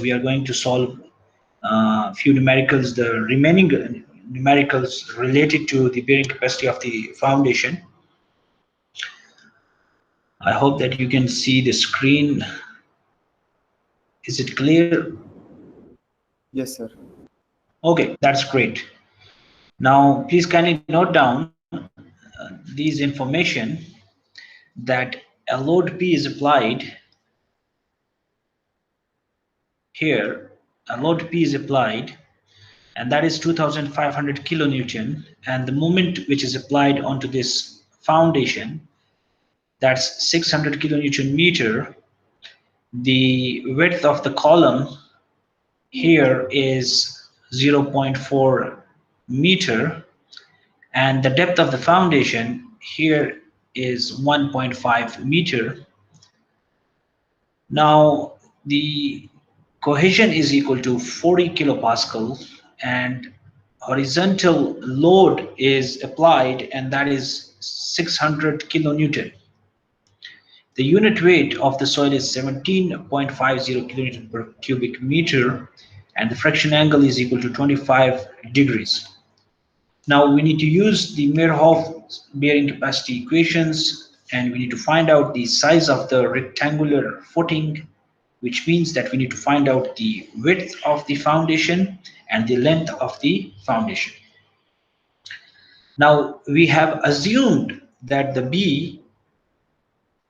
we are going to solve few numericals, the remaining numericals related to the bearing capacity of the foundation. I hope that you can see the screen. Is it clear? Yes, sir. Okay, that's great. Now, please kindly note down these information that a load P is applied here. A load P is applied, and that is 2,500 kilonewton, and the moment which is applied onto this foundation, that's 600 kilonewton meter. The width of the column here is 0.4 meter, and the depth of the foundation here is 1.5 meter. Now the cohesion is equal to 40 kilopascal, and horizontal load is applied, and that is 600 kilonewton. The unit weight of the soil is 17.50 kilonewton per cubic meter, and the friction angle is equal to 25 degrees. Now we need to use the Meyerhof bearing capacity equations, and we need to find out the size of the rectangular footing, which means that we need to find out the width of the foundation and the length of the foundation. Now we have assumed that the B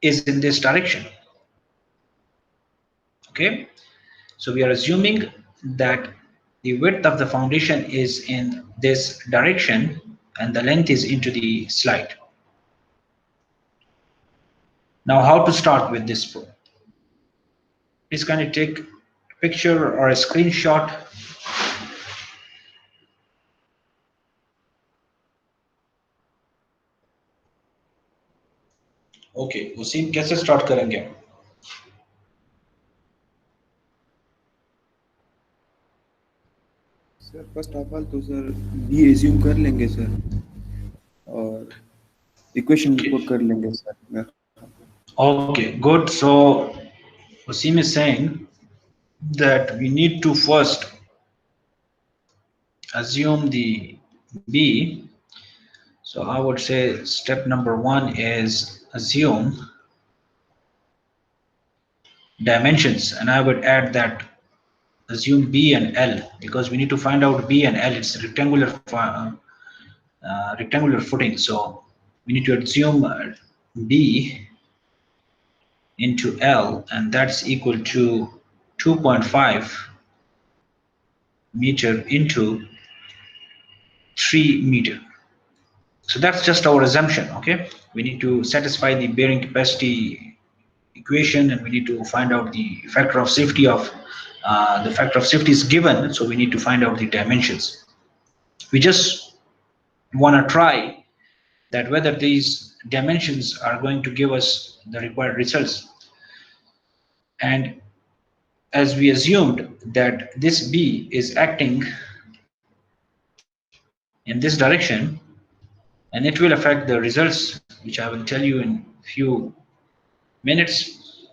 is in this direction. Okay, so we are assuming that the width of the foundation is in this direction and the length is into the slide. Now, how to start with this? Please kindly take a picture or a screenshot. Okay, Wasim कैसे start करेंगे? Sir first of all तो sir B assume कर लेंगे sir और equation put कर लेंगे sir. Okay, good. So Wasim is saying that we need to first assume the B. So I would say step number one is assume dimensions, and I would add that assume B and L, because we need to find out B and L. It's a rectangular footing, so we need to assume B into L, and that's equal to 2.5 meter into 3 meter. So that's just our assumption. Okay, we need to satisfy the bearing capacity equation, and we need to find out the factor of safety of the factor of safety is given, so we need to find out the dimensions. We just want to try that whether these dimensions are going to give us the required results. And as we assumed that this B is acting in this direction, and it will affect the results, which I will tell you in few minutes.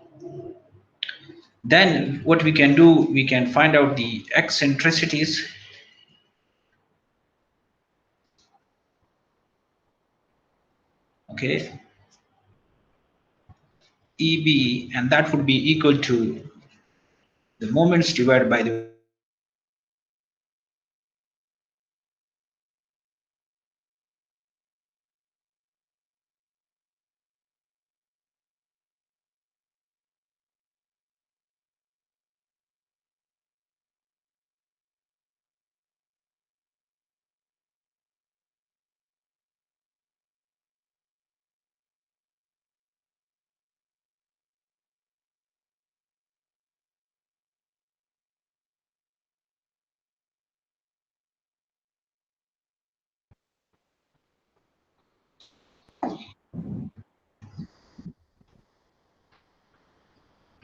Then what we can do, we can find out the eccentricities. Okay, EB, and that would be equal to the moments divided by the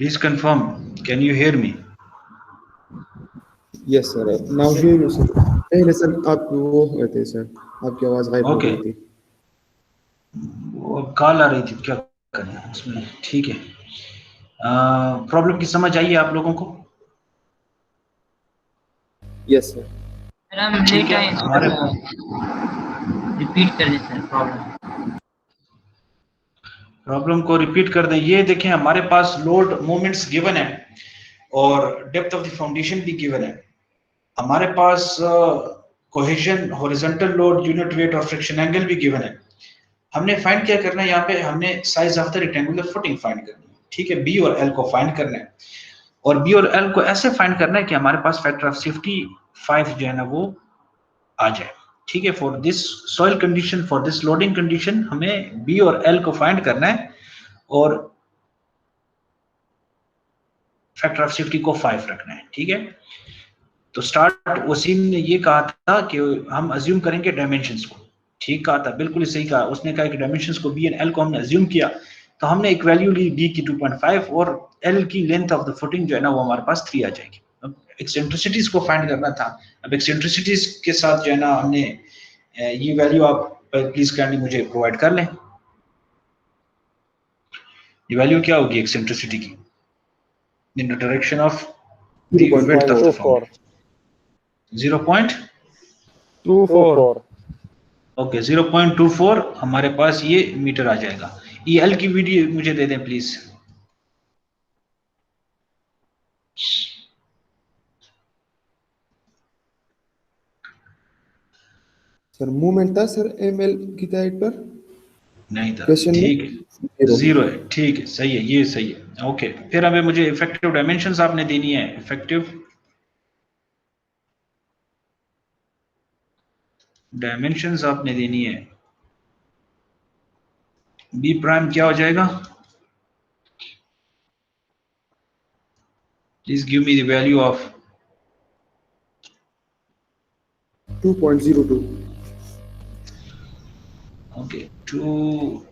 Please confirm. Can you hear me? Yes sir now here you sir. पहले sir आप वो कहते sir आपकी आवाज गायब हो गई थी. वो कॉल आ रही थी, क्या करें उसमें. ठीक है, प्रॉब्लम की समझ आई है आप लोगों को? Yes sir. सर हम ठीक लेट है, आए हमारे रिपीट कर दें सर प्रॉब्लम को रिपीट कर दें। ये देखें, हमारे पास लोड मोमेंट्स गिवन है और डेप्थ ऑफ द फाउंडेशन भी गिवन है। हमारे पास cohesion, horizontal load, unit weight और फ्रिक्शन एंगल भी गिवन है। हमने फाइंड क्या करना है, यहाँ पे हमने size of the rectangular footing find करनी है। ठीक है, बी और एल को फाइंड करना है, और बी और एल को ऐसे फाइंड करना है कि हमारे पास फैक्टर ऑफ सेफ्टी 5 जो है ना वो आ जाए। ठीक है, for this soil condition, for this loading condition, हमें बी और एल को फाइंड करना है और फैक्टर ऑफ सेफ्टी को 5 रखना है। ठीक है, तो स्टार्ट वसीम ने ये कहा था कि हम अज्यूम करेंगे डायमेंशंस को। ठीक कहा था, बिल्कुल सही कहा। उसने कहा कि डायमेंशंस को बी एंड एल को हमने अज्यूम किया, तो हमने एक वैल्यू ली बी की 2.5 और एल की लेंथ ऑफ द फुटिंग जो है ना वो हमारे पास 3 आ जाएगी। अब एक्सेंट्रिसिटीज को फाइंड करना था। अब एक्सेंट्रिसिटीज के साथ जो है ना हमने ये वैल्यू आप प्लीज काइंडली मुझे प्रोवाइड कर लें। ये वैल्यू क्या होगी एक्सेंट्रिसिटी की इन the direction of the width of the foundation? 0.24। Okay, 0.24 हमारे पास ये मीटर आ जाएगा। ये एल की वीडियो मुझे दे दें प्लीज। सर मूवमेंट था सर एमएल की साइड पर नहीं था, क्वेश्चन में ठीक है, 0 है। ठीक है, सही है, ये सही है। ओके, फिर हमें मुझे इफेक्टिव डायमेंशंस आपने देनी है। इफेक्टिव डायमेंशंस आपने देनी है। बी प्राइम क्या हो जाएगा? Please give me the value of 2.02। okay 2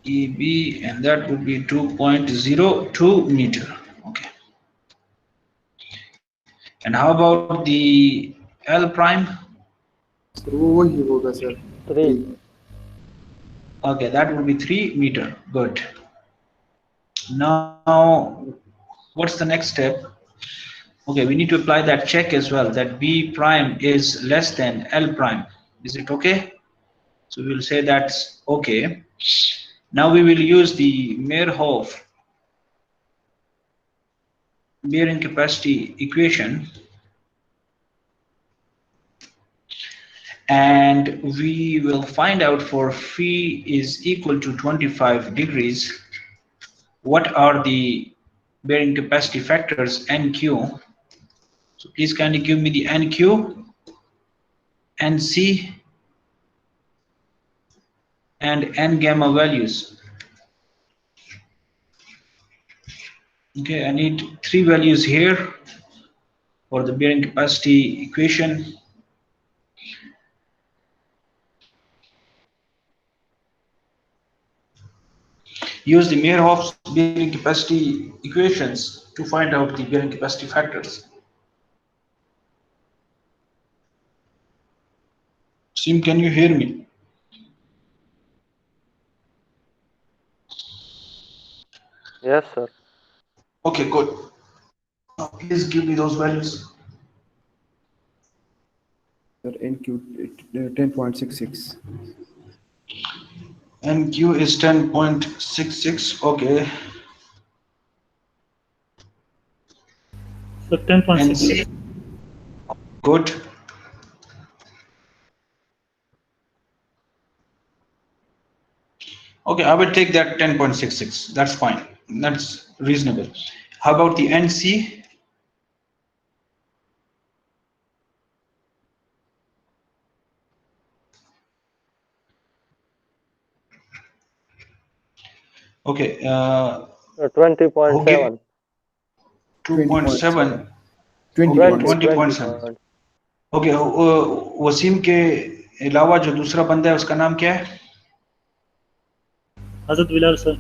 EB, and that would be 2.02 meter. Okay, and how about the L prime? Sir वो वही होगा sir 3। Okay, that would be 3 meter. Good. Now what's the next step? Okay, we need to apply that check as well, that B prime is less than L prime. Is it okay? So we'll say that's okay. Now we will use the Meyerhof bearing capacity equation, and we will find out for phi is equal to 25 degrees what are the bearing capacity factors NQ. So please kindly give me the NQ, NC, and N gamma values. Okay, I need 3 values here for the bearing capacity equation. Use the Meyerhof bearing capacity equations to find out the bearing capacity factors. Sim, can you hear me? Yes, sir. Okay, good. Now please give me those values. Sir NQ 10.66। NQ is 10.66. Okay. So 10.66. Good. Okay, I will take that 10.66. That's fine. That's reasonable. How about the NC? Okay. 20.7. 2.7. 20.7। Okay, Wasim के अलावा जो दूसरा बंदा है उसका नाम क्या है? हजरत बिलाल सर।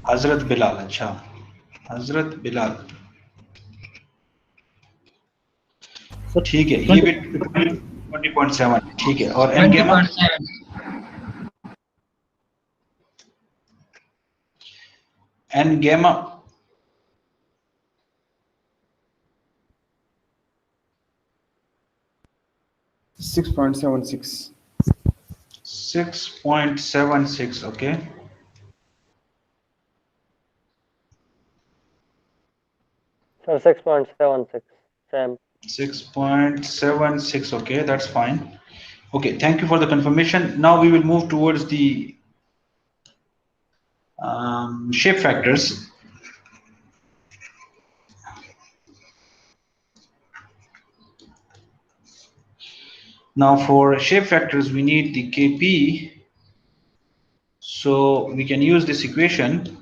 हजरत बिलाल। अच्छा, हजरत बिलाल, ठीक है, ये भी 20.7। ठीक है, और एन गेमा? 20.7। एन गेमा 6.76. 6.76. Okay. Sir, 6.76. Same. 6.76. Okay, that's fine. Okay, thank you for the confirmation. Now we will move towards the shape factors. Now for shape factors, we need the Kp. So we can use this equation.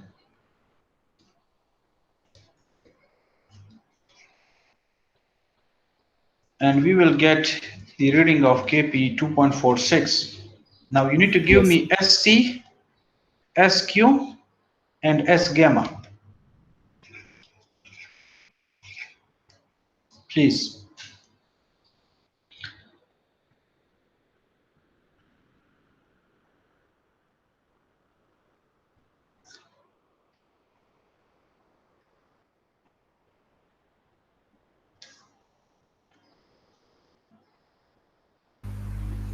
And we will get the reading of Kp 2.46. Now you need to give me SC, SQ, and S gamma. Please.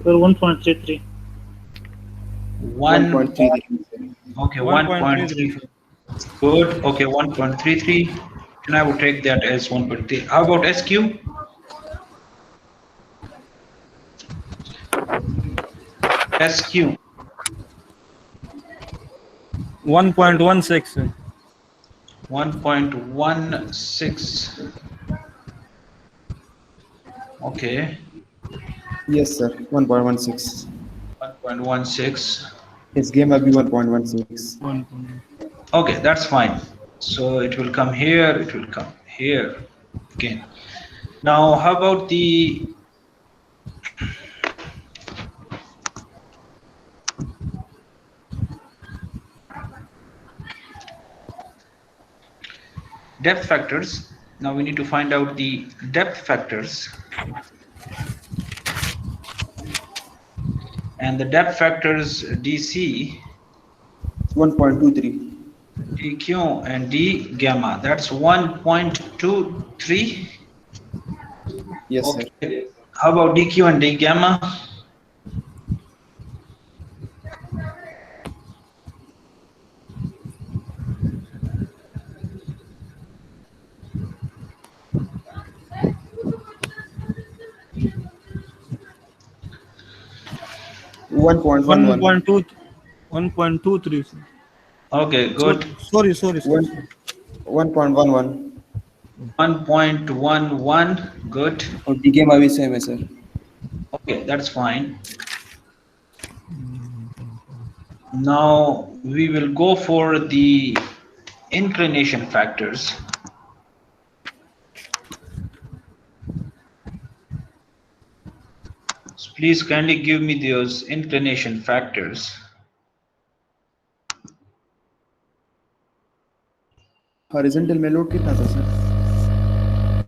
Sir, 1.33. 1.33. Okay, 1.33. 1.3. Good. Okay, 1.33. And I would take that as 1.3. How about SQ? SQ. 1.16. 1.16. Okay. Yes, sir. 1.16. 1.16. His gamma be 1.16. Okay, that's fine. So it will come here, it will come here again. Now, how about the depth factors? Now we need to find out the depth factors. And the depth factors DC, 1.23. DQ, and D gamma. That's 1.23. Yes, sir. Okay. How about DQ and D gamma? One point one one. 1.23. Okay, good. Sorry. 1.11. 1.11. Good. और D gamma भी same है, sir. Okay, that's fine. Now we will go for the inclination factors. So please kindly give me those inclination factors. Horizontal में load कितना था, sir?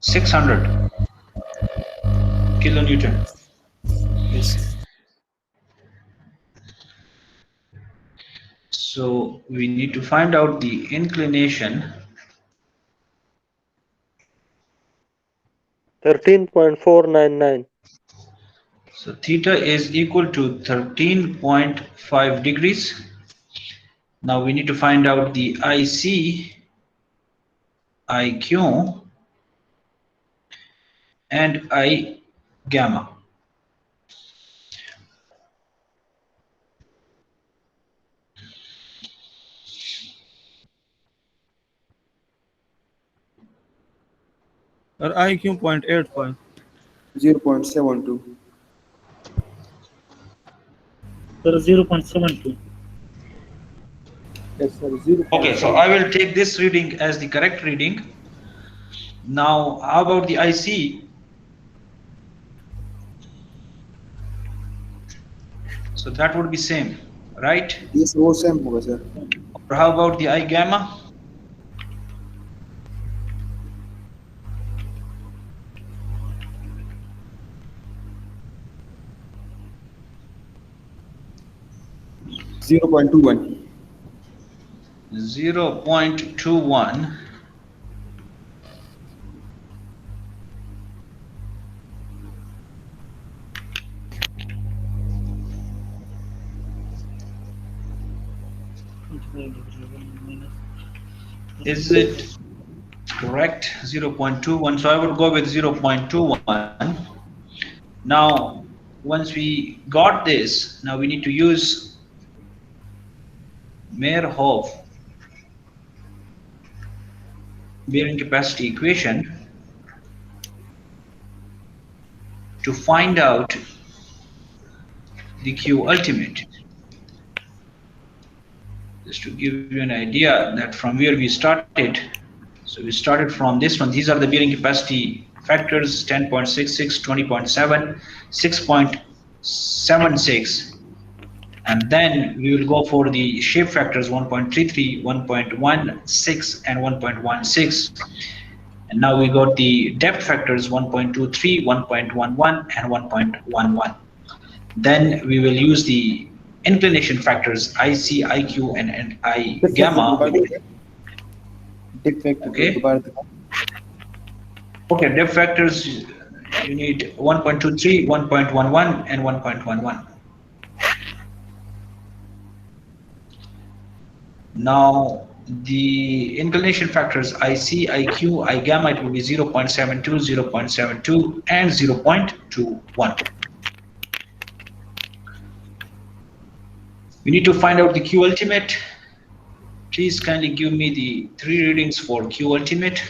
600 kilonewton. Yes. So we need to find out the inclination. 13.499. So theta is equal to 13.5 degrees. Now we need to find out the IC, IQ, and I gamma. Or IQ 0.85. 0.72. Sir, 0.72. Yes, sir. 0. Okay, so I will take this reading as the correct reading. Now, how about the IC? So that would be same, right? Yes, वो same होगा, sir. Or how about the I gamma? Zero 0.21. 0.21. Is it correct? 0.21. So I would go with 0.21. Now, once we got this, now we need to use Meyerhof bearing capacity equation to find out the Q ultimate. Just to give you an idea that from where we started, so we started from this one. These are the bearing capacity factors: 10.66, 20.7, 6.76, and then we will go for the shape factors: 1.33, 1.16, and 1.16. And now we got the depth factors: 1.23, 1.11, and 1.11. Then we will use the inclination factors IC, IQ, and I gamma. Depth factor Okay. Okay, depth factors, you need 1.23, 1.11, and 1.11. Now, the inclination factors IC, IQ, I gamma, it will be 0.72, 0.72, and 0.21. We need to find out the Q ultimate. Please kindly give me the 3 readings for Q ultimate.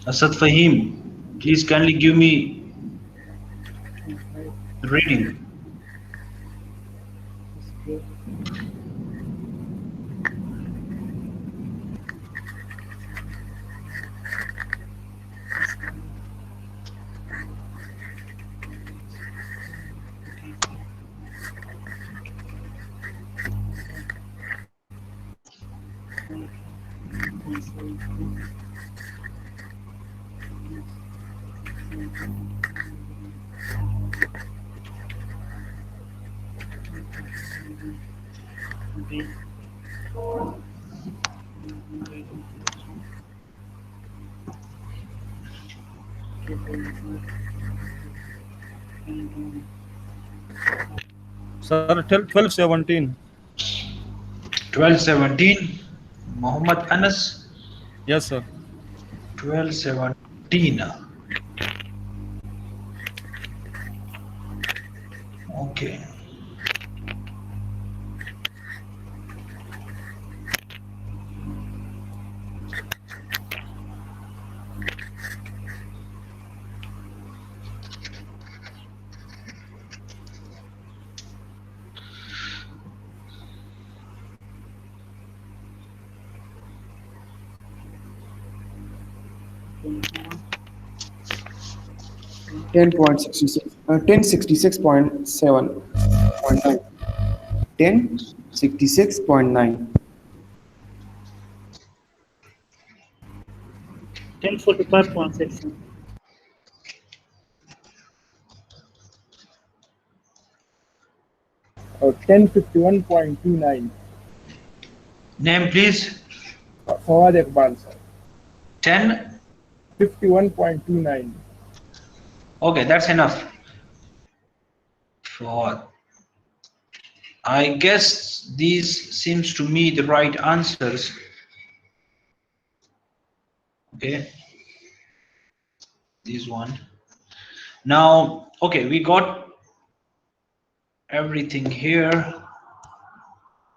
Asad Fahim, please kindly give me the reading. Sir, 1217. 1217, Muhammad Anas. Yes, sir. 1217. Okay. Ten 1066.7.9. 1066.9. 1045.6. Or 1051.29. Name, please. Fawad Iqbal, sir. 10. 51.29. Okay, that's enough. For I guess these seems to me the right answers. Okay. This one. Now, okay, we got everything here.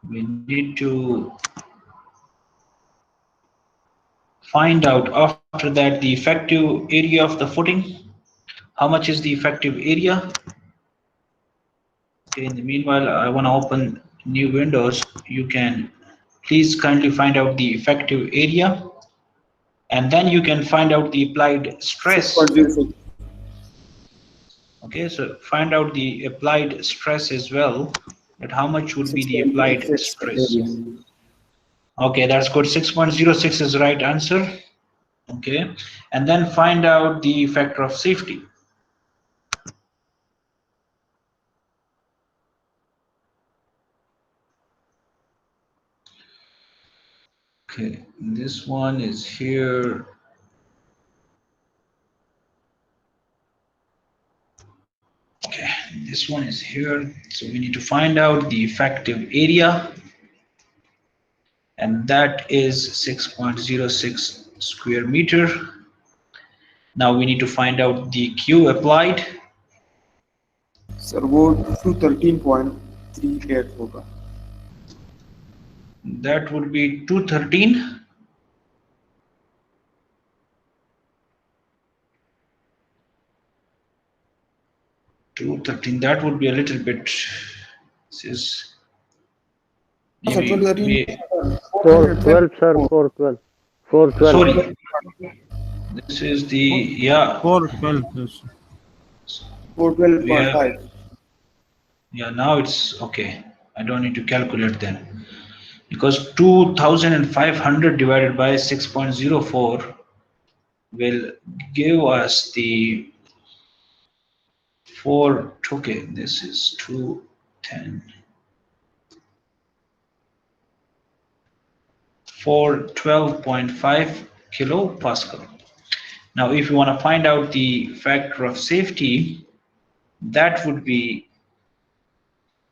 We need to find out after that the effective area of the footing. How much is the effective area? Okay, in the meanwhile, I want to open new windows. You can please kindly find out the effective area. and then you can find out the applied stress. 6.06. Okay, so find out the applied stress as well, that how much would be the applied 6.06 stress. area. Okay, that's good. 6.06 is the right answer. Okay, and then find out the factor of safety. Okay, this one is here. Okay, this one is here. So we need to find out the effective area, and that is 6.06 square meter. Now we need to find out the Q applied. Sir वो 213.38 होगा. That would be 213. That would be a little bit. This is Sir, maybe 213. 412, sir. 412. 412. sorry. This is the, yeah, 412. Yes. 412.5. yeah, now it's okay. I don't need to calculate then, because 2500 divided by 6.04 will give us the 4. Okay, this is 210. 412.5 kilopascal. Now, if you want to find out the factor of safety, that would be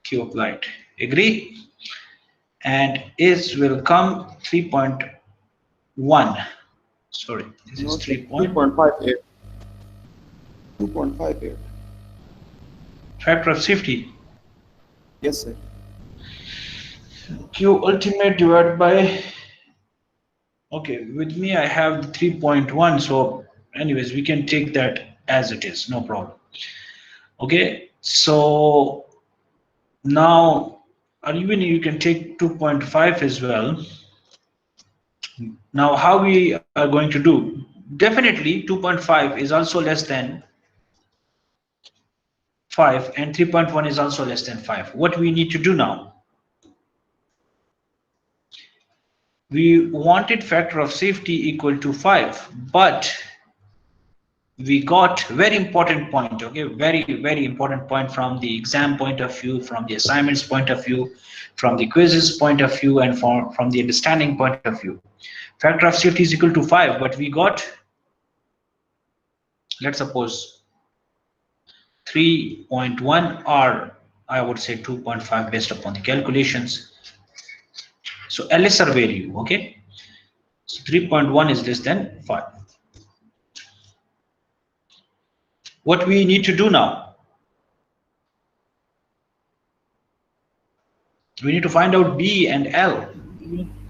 Q applied. Agree? And is will come 3.1. Sorry, this No, is 3. 2.58. 2.58. Factor of safety. Yes, sir. Q ultimate divided by. Okay, with me I have the 3.1. So, anyways, we can take that as it is, no problem. Okay, so now, or even you can take 2.5 as well. Now, how we are going to do? Definitely 2.5 is also less than 5, and 3.1 is also less than 5. What we need to do now? We wanted factor of safety equal to 5, but we got very important point. Okay, very important point from the exam point of view, from the assignments point of view, from the quizzes point of view, and from the understanding point of view. Factor of safety is equal to 5, but we got, let's suppose, 3.1, or I would say 2.5 based upon the calculations. So a lesser value. Okay, so 3.1 is less than 5. What we need to do now? We need to find out B and L,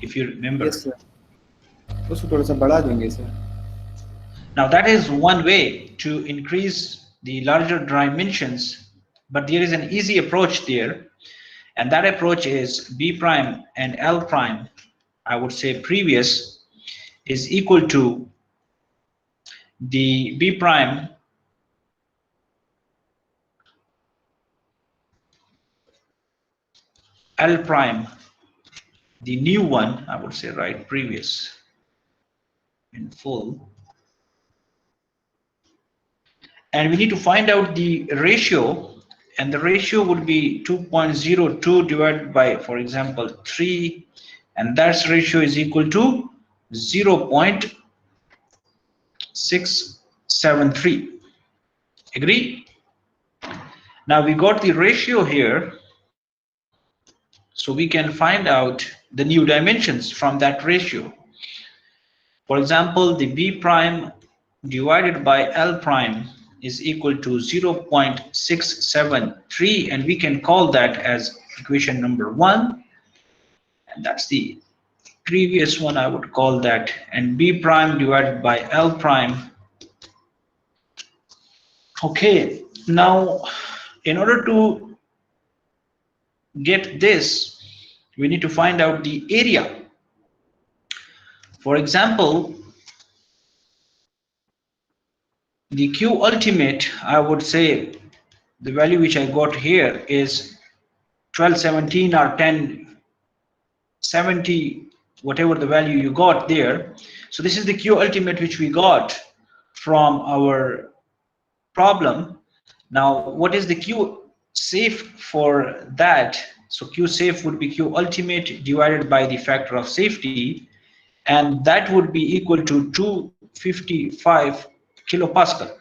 if you remember. Yes, sir. उसको थोड़ा सा बढ़ा देंगे, sir. Now that is one way to increase the larger dimensions, but there is an easy approach there, and that approach is B prime and L prime, I would say previous, is equal to the B prime L prime, the new one, I would say, right, previous in full. And we need to find out the ratio, and the ratio would be 2.02 divided by, for example, 3, and that ratio is equal to 0.673. Agree? Now we got the ratio here, so we can find out the new dimensions from that ratio. For example, the B prime divided by L prime is equal to 0.673, and we can call that as equation number 1, and that's the previous one, I would call that, and B prime divided by L prime. Okay, now in order to get this, we need to find out the area. For example, the Q ultimate, I would say the value which I got here is 1217 or 1070, whatever the value you got there. So this is the Q ultimate which we got from our problem. Now, what is the Q safe for that? So Q safe would be Q ultimate divided by the factor of safety, and that would be equal to 255 kilopascal.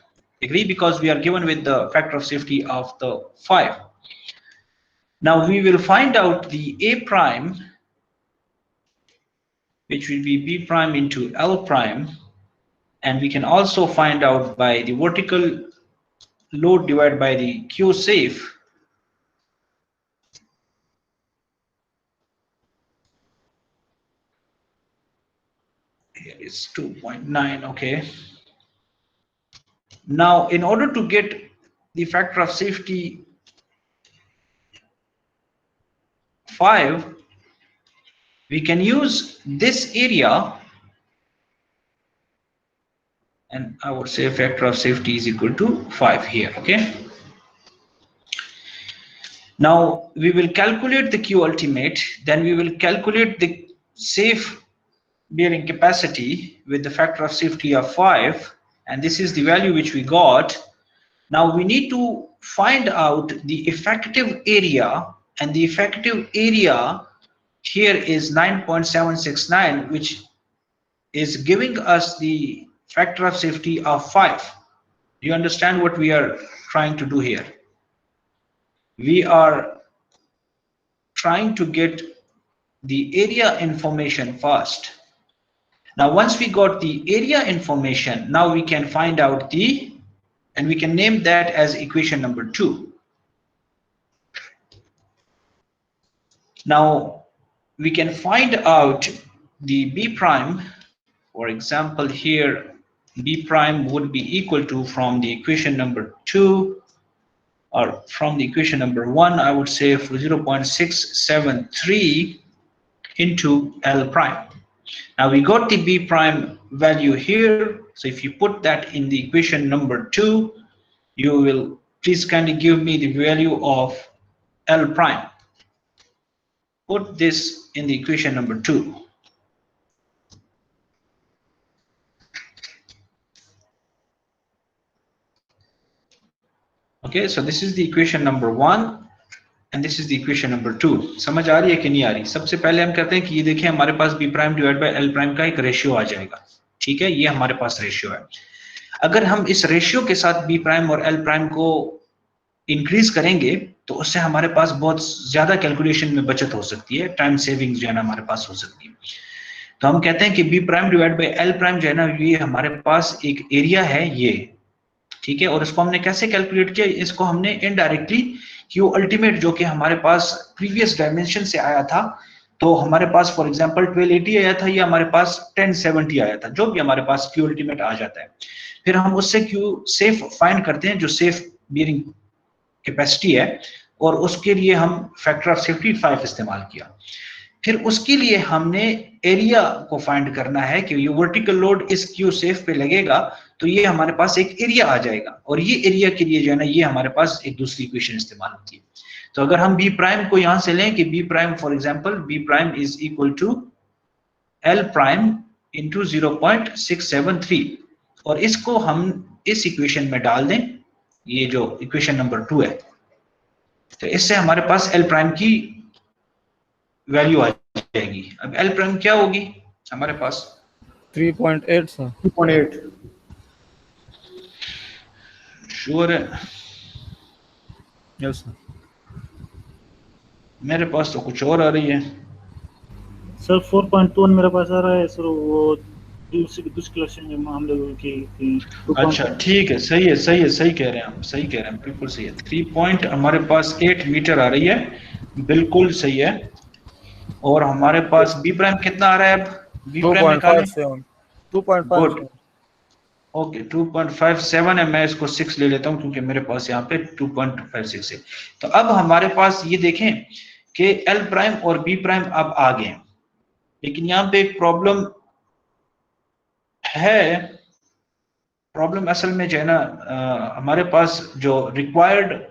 Agree? Because we are given with the factor of safety of the 5. Now we will find out the A prime, which will be B prime into L prime, and we can also find out by the vertical load divided by the Q safe. Here is 2.9, okay. Now, in order to get the factor of safety 5, we can use this area, and I would say factor of safety is equal to 5 here, okay. Now we will calculate the Q ultimate, then we will calculate the safe bearing capacity with the factor of safety of 5, and this is the value which we got. Now we need to find out the effective area, and the effective area here is 9.769, which is giving us the factor of safety of 5. Do you understand what we are trying to do here? We are trying to get the area information first. Now once we got the area information, now we can find out the, and we can name that as equation number 2. Now we can find out the B prime. For example, here B prime would be equal to, from the equation number 2 or from the equation number 1, I would say for 0.673 into L prime. Now we got the B prime value here, so if you put that in the equation number 2, you will please kindly give me the value of L prime. Put this in the equation number 2. Okay, so this is the equation number 1 and this is the equation number 2. समझ आ रही है कि नहीं आ रही? सबसे पहले हम कहते हैं कि ये देखिए हमारे पास B prime divide by L prime का एक रेशियो आ जाएगा, ठीक है, ये हमारे पास रेशियो है। अगर हम इस रेशियो के साथ B प्राइम और L प्राइम को इंक्रीज करेंगे तो उससे हमारे पास बहुत ज्यादा कैलकुलेशन में बचत हो सकती है, टाइम सेविंग्स जो है ना हमारे पास हो सकती है। तो हम कहते हैं कि B prime divide by L prime जो है ना, ये हमारे पास एक एरिया है ये, ठीक है, और इसको हमने कैसे कैलकुलेट किया? इसको हमने इनडायरेक्टली Q अल्टीमेट जो कि हमारे पास प्रीवियस डायमेंशन से आया था, तो हमारे पास फॉर एग्जांपल 1280 आया था या हमारे पास 1070 आया था, जो भी हमारे पास Q अल्टीमेट आ जाता है, फिर हम उससे Q सेफ फाइंड करते हैं जो सेफ बियरिंग कैपेसिटी है, और उसके लिए हम फैक्टर ऑफ सेफ्टी 5 इस्तेमाल किया। फिर उसके लिए हमने एरिया को फाइंड करना है कि ये वर्टिकल लोड इस Q सेफ पे लगेगा, तो ये हमारे पास एक एरिया आ जाएगा, और ये एरिया के लिए जो है ना ये हमारे पास एक दूसरी इक्वेशन इस्तेमाल होती है। तो अगर हम B प्राइम को यहां से लें कि B prime for example B prime is equal to L prime into 0.673, और इसको हम इस इक्वेशन में डाल दें, ये जो इक्वेशन नंबर 2 है, तो इससे हमारे पास L प्राइम की वैल्यू आ जाएगी। अब L प्राइम क्या होगी हमारे पास? 3.8 सर। 2.8. श्योर है? Yes sir. मेरे पास तो कुछ और आ रही है सर 4.2 मेरे पास आ रहा है सर, वो दूसरी कलेक्शन में मामले की। अच्छा ठीक है, सही है, सही है, सही कह रहे हैं आप, सही कह रहे हैं, बिल्कुल सही है। 3 हमारे पास 8 मीटर आ रही है, बिल्कुल सही है। और हमारे पास B प्राइम कितना आ रहा है? अब B प्राइम निकालें। 2.5। ओके 2.57 है, मैं इसको 6 ले लेता हूं क्योंकि मेरे पास यहाँ पे 2.56 है। तो अब हमारे पास ये देखें कि L प्राइम और B प्राइम अब आ गए, लेकिन यहाँ पे एक प्रॉब्लम है प्रॉब्लम असल में जो है ना हमारे पास जो required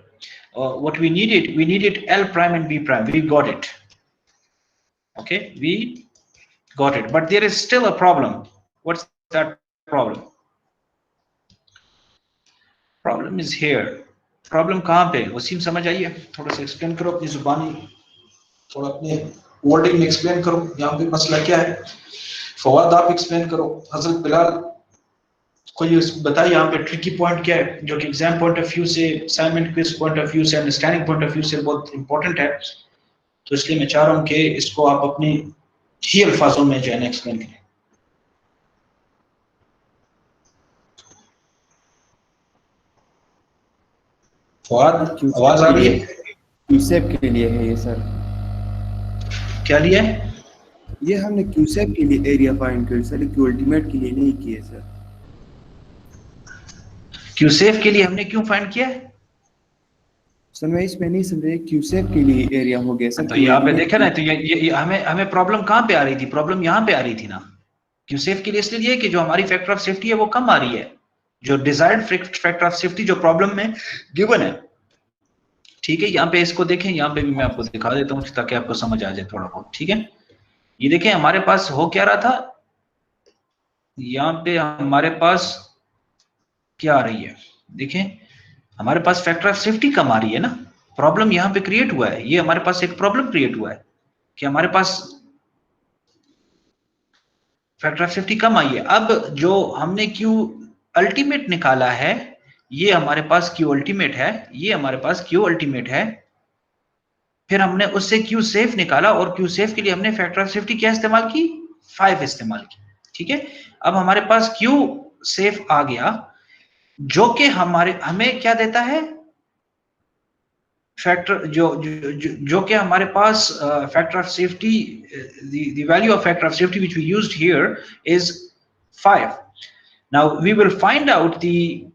what we needed L prime and B prime. We got it. Okay, we got it. But there is still a problem. What's that problem? Problem is here. Problem कहाँ पे? वसीम समझ आइए, थोड़ा सा एक्सप्लेन करो अपनी जुबानी, थोड़ा अपने वर्डिंग में एक्सप्लेन करो यहाँ पे मसला क्या है। फवाद आप एक्सप्लेन करो, हजरत बिलाल कोई बताइए यहाँ पे ट्रिकी पॉइंट क्या है जो कि एग्जाम पॉइंट ऑफ व्यू से, assignment quiz point of view से, अंडरस्टैंडिंग पॉइंट ऑफ व्यू से बहुत इंपॉर्टेंट है। तो इसलिए मैं चाह रहा हूँ कि इसको आप अपने ही अल्फाजों में जो है ना एक्सप्लेन करें। फवाद आवाज आ रही है? क्यूसेप के लिए है ये सर। क्या लिया है? ये हमने क्यूसेप के लिए एरिया फाइंड किया सर, कि अल्टीमेट के लिए नहीं किए सर। क्यूसेफ के लिए हमने क्यों फाइंड किया है? सर मैं इसमें नहीं समझे, क्यूसेप के लिए एरिया हो गया सर। तो यहाँ पे देखे ना, तो ये हमें प्रॉब्लम कहाँ पे आ रही थी? प्रॉब्लम यहाँ पे आ रही थी ना। क्यूसेफ के लिए इसलिए कि जो हमारी फैक्टर ऑफ सेफ्टी है वो कम आ रही है, जो डिजायर्ड फैक्टर ऑफ सेफ्टी जो प्रॉब्लम में गिवन है। ठीक है, यहाँ पे इसको देखें, यहाँ पे भी मैं आपको दिखा देता हूँ ताकि आपको समझ आ जाए थोड़ा बहुत। ठीक है, ये देखें हमारे पास हो क्या रहा था, यहाँ पे हमारे पास क्या आ रही है, देखें हमारे पास फैक्टर ऑफ सेफ्टी कम आ रही है ना। प्रॉब्लम यहाँ पे क्रिएट हुआ है, ये हमारे पास एक प्रॉब्लम क्रिएट हुआ है कि हमारे पास फैक्टर ऑफ सेफ्टी कम आई है। अब जो हमने क्यू अल्टीमेट निकाला है, ये हमारे पास क्यू अल्टीमेट है, ये हमारे पास क्यू अल्टीमेट है। फिर हमने उससे क्यू सेफ निकाला और क्यू सेफ के लिए हमने फैक्टर ऑफ सेफ्टी क्या इस्तेमाल की? 5 इस्तेमाल की। ठीक है, अब हमारे पास क्यू सेफ आ गया जो कि हमें क्या देता है? फैक्टर जो कि हमारे पास factor of safety, the value of factor of safety which we used here is 5. Now we will find out the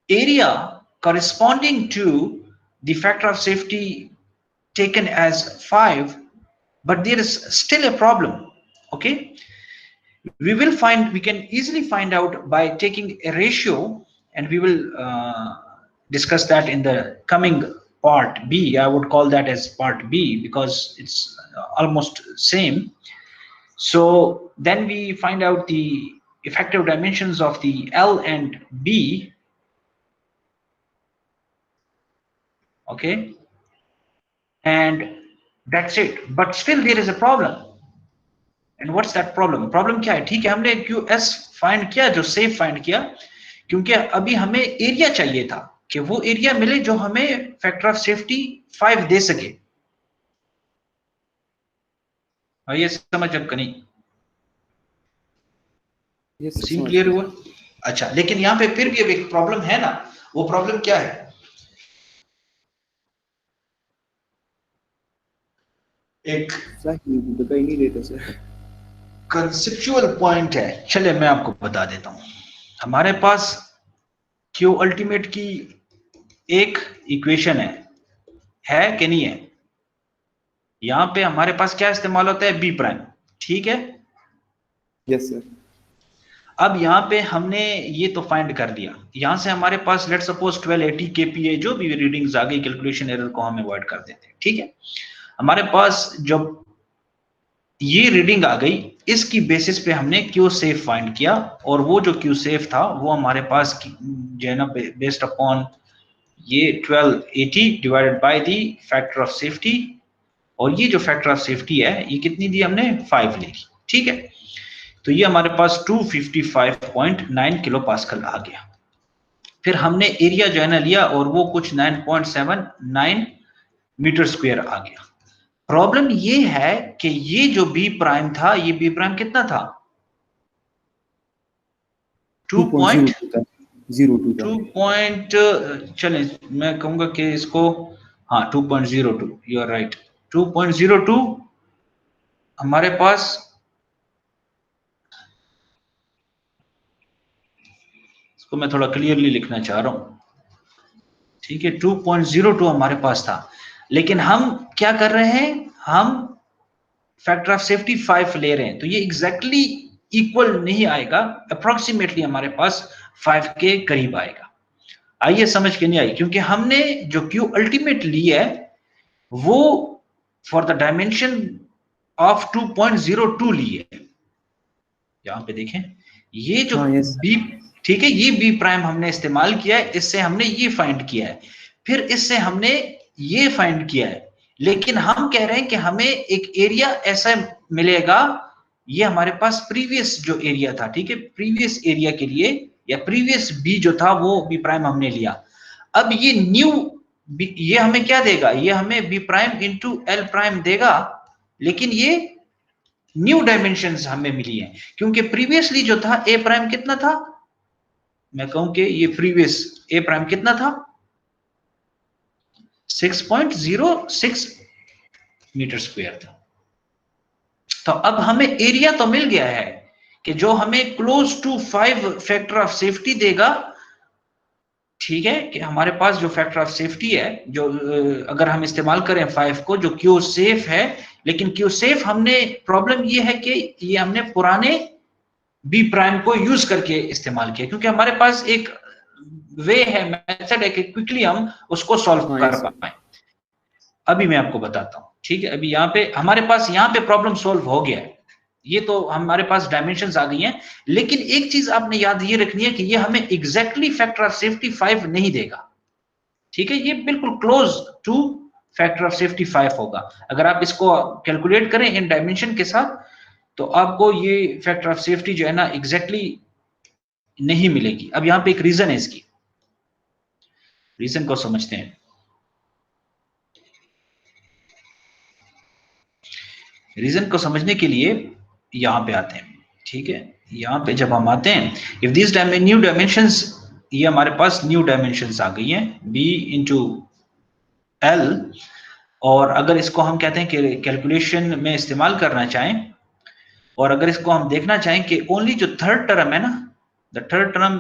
area corresponding to the factor of safety taken as 5, but there is still a problem. Okay, we can easily find out by taking a ratio, and we will discuss that in the coming part B. I would call that as part B because it's almost same. So then we find out the effective dimensions of the L and B. Okay, and that's it. But still there is a problem. And what's that problem? Problem क्या है? ठीक है, हमने QS find किया, जो safe find किया, क्योंकि अभी हमें एरिया चाहिए था कि वो एरिया मिले जो हमें फैक्टर ऑफ सेफ्टी 5 दे सके। और ये समझ अब नहीं सीन क्लियर हुआ? अच्छा, लेकिन यहाँ पे फिर भी अब एक प्रॉब्लम है ना। वो प्रॉब्लम क्या है? एक दिखाई नहीं देता सर, कंसेप्चुअल पॉइंट है। चलिए मैं आपको बता देता हूं। हमारे पास क्यू अल्टीमेट की एक इक्वेशन है कि नहीं है? यहां पे हमारे पास क्या इस्तेमाल होता है? B prime. ठीक है, यस सर। अब यहाँ पे हमने ये तो फाइंड कर दिया, यहां से हमारे पास लेट्स सपोज 1280 kPa जो भी रीडिंग्स आ गई, कैलकुलेशन एरर को हम अवॉइड कर देते हैं। ठीक है, हमारे पास जब ये रीडिंग आ गई, इसकी बेसिस पे हमने क्यू सेफ फाइंड किया, और वो जो क्यू सेफ था वो हमारे पास जो है ना बेस्ड अपॉन ये 1280 divided by the factor of safety, और ये जो फैक्टर ऑफ सेफ्टी है ये कितनी दी हमने? 5 ली। ठीक है, तो ये हमारे पास 255.9 किलो पास्कल आ गया। फिर हमने एरिया जो है ना लिया और वो कुछ 9.79 मीटर स्क्वायर आ गया। प्रॉब्लम ये है कि ये जो बी प्राइम था, ये बी प्राइम कितना था? 2.02 चलें मैं कहूंगा कि इसको, हाँ 2.02, यू आर राइट, 2.02 हमारे पास इसको मैं थोड़ा क्लियरली लिखना चाह रहा हूं। ठीक है, 2.02 हमारे पास था, लेकिन हम क्या कर रहे हैं? हम फैक्टर ऑफ सेफ्टी 5 ले रहे हैं, तो ये एग्जैक्टली इक्वल नहीं आएगा, अप्रोक्सीमेटली हमारे पास 5 के करीब आएगा। आइए समझ के नहीं आई, क्योंकि हमने जो Q अल्टीमेट ली है वो फॉर द डायमेंशन ऑफ 2.02 ली है। यहां पे देखें, ये जो हाँ, yes, B, ठीक है, ये B प्राइम हमने इस्तेमाल किया है, इससे हमने ये फाइंड किया है, फिर इससे हमने ये फाइंड किया है, लेकिन हम कह रहे हैं कि हमें एक एरिया ऐसा मिलेगा, ये हमारे पास प्रीवियस जो एरिया था, ठीक है, प्रीवियस एरिया के लिए या प्रीवियस B जो था वो B प्राइम हमने लिया। अब ये न्यू B, ये हमें क्या देगा, ये हमें B prime into L prime देगा, लेकिन ये न्यू डायमेंशंस हमें मिली है, क्योंकि प्रीवियसली जो था A प्राइम कितना था, मैं कहूं कि ये प्रीवियस A प्राइम कितना था, 6.06 मीटर स्क्वायर था। तो अब हमें एरिया तो मिल गया है कि जो हमें close to 5 factor of safety देगा, ठीक है, कि हमारे पास जो फैक्टर ऑफ सेफ्टी है, जो अगर हम इस्तेमाल करें 5 को, जो क्यू सेफ है, लेकिन क्यू सेफ हमने प्रॉब्लम ये है कि ये हमने पुराने बी प्राइम को यूज करके इस्तेमाल किया, क्योंकि हमारे पास एक वे है, मेथड है कि क्विकली हम उसको सॉल्व कर पाए। अभी मैं आपको बताता हूं, ठीक है, अभी यहाँ पे हमारे पास यहाँ पे प्रॉब्लम सॉल्व हो गया है, ये तो हमारे पास डायमेंशंस आ गई हैं, लेकिन एक चीज आपने याद ये रखनी है कि ये हमें एग्जैक्टली फैक्टर ऑफ सेफ्टी 5 नहीं देगा, ठीक है, ये बिल्कुल close two factor of safety 5 होगा। अगर आप इसको कैलकुलेट करें इन डायमेंशन के साथ, तो आपको ये फैक्टर ऑफ सेफ्टी जो है ना एग्जैक्टली नहीं मिलेगी। अब यहाँ पे एक रीजन है, इसकी रीजन को समझते हैं। रीजन को समझने के लिए यहां पे आते हैं, ठीक है, यहां पे जब हम आते हैं, इफ दिस न्यू डायमेंशंस, ये हमारे पास न्यू डायमेंशंस आ गई हैं B इंटू L, और अगर इसको हम कहते हैं कि कैलकुलेशन में इस्तेमाल करना चाहें, और अगर इसको हम देखना चाहें कि ओनली जो थर्ड टर्म है ना, the third term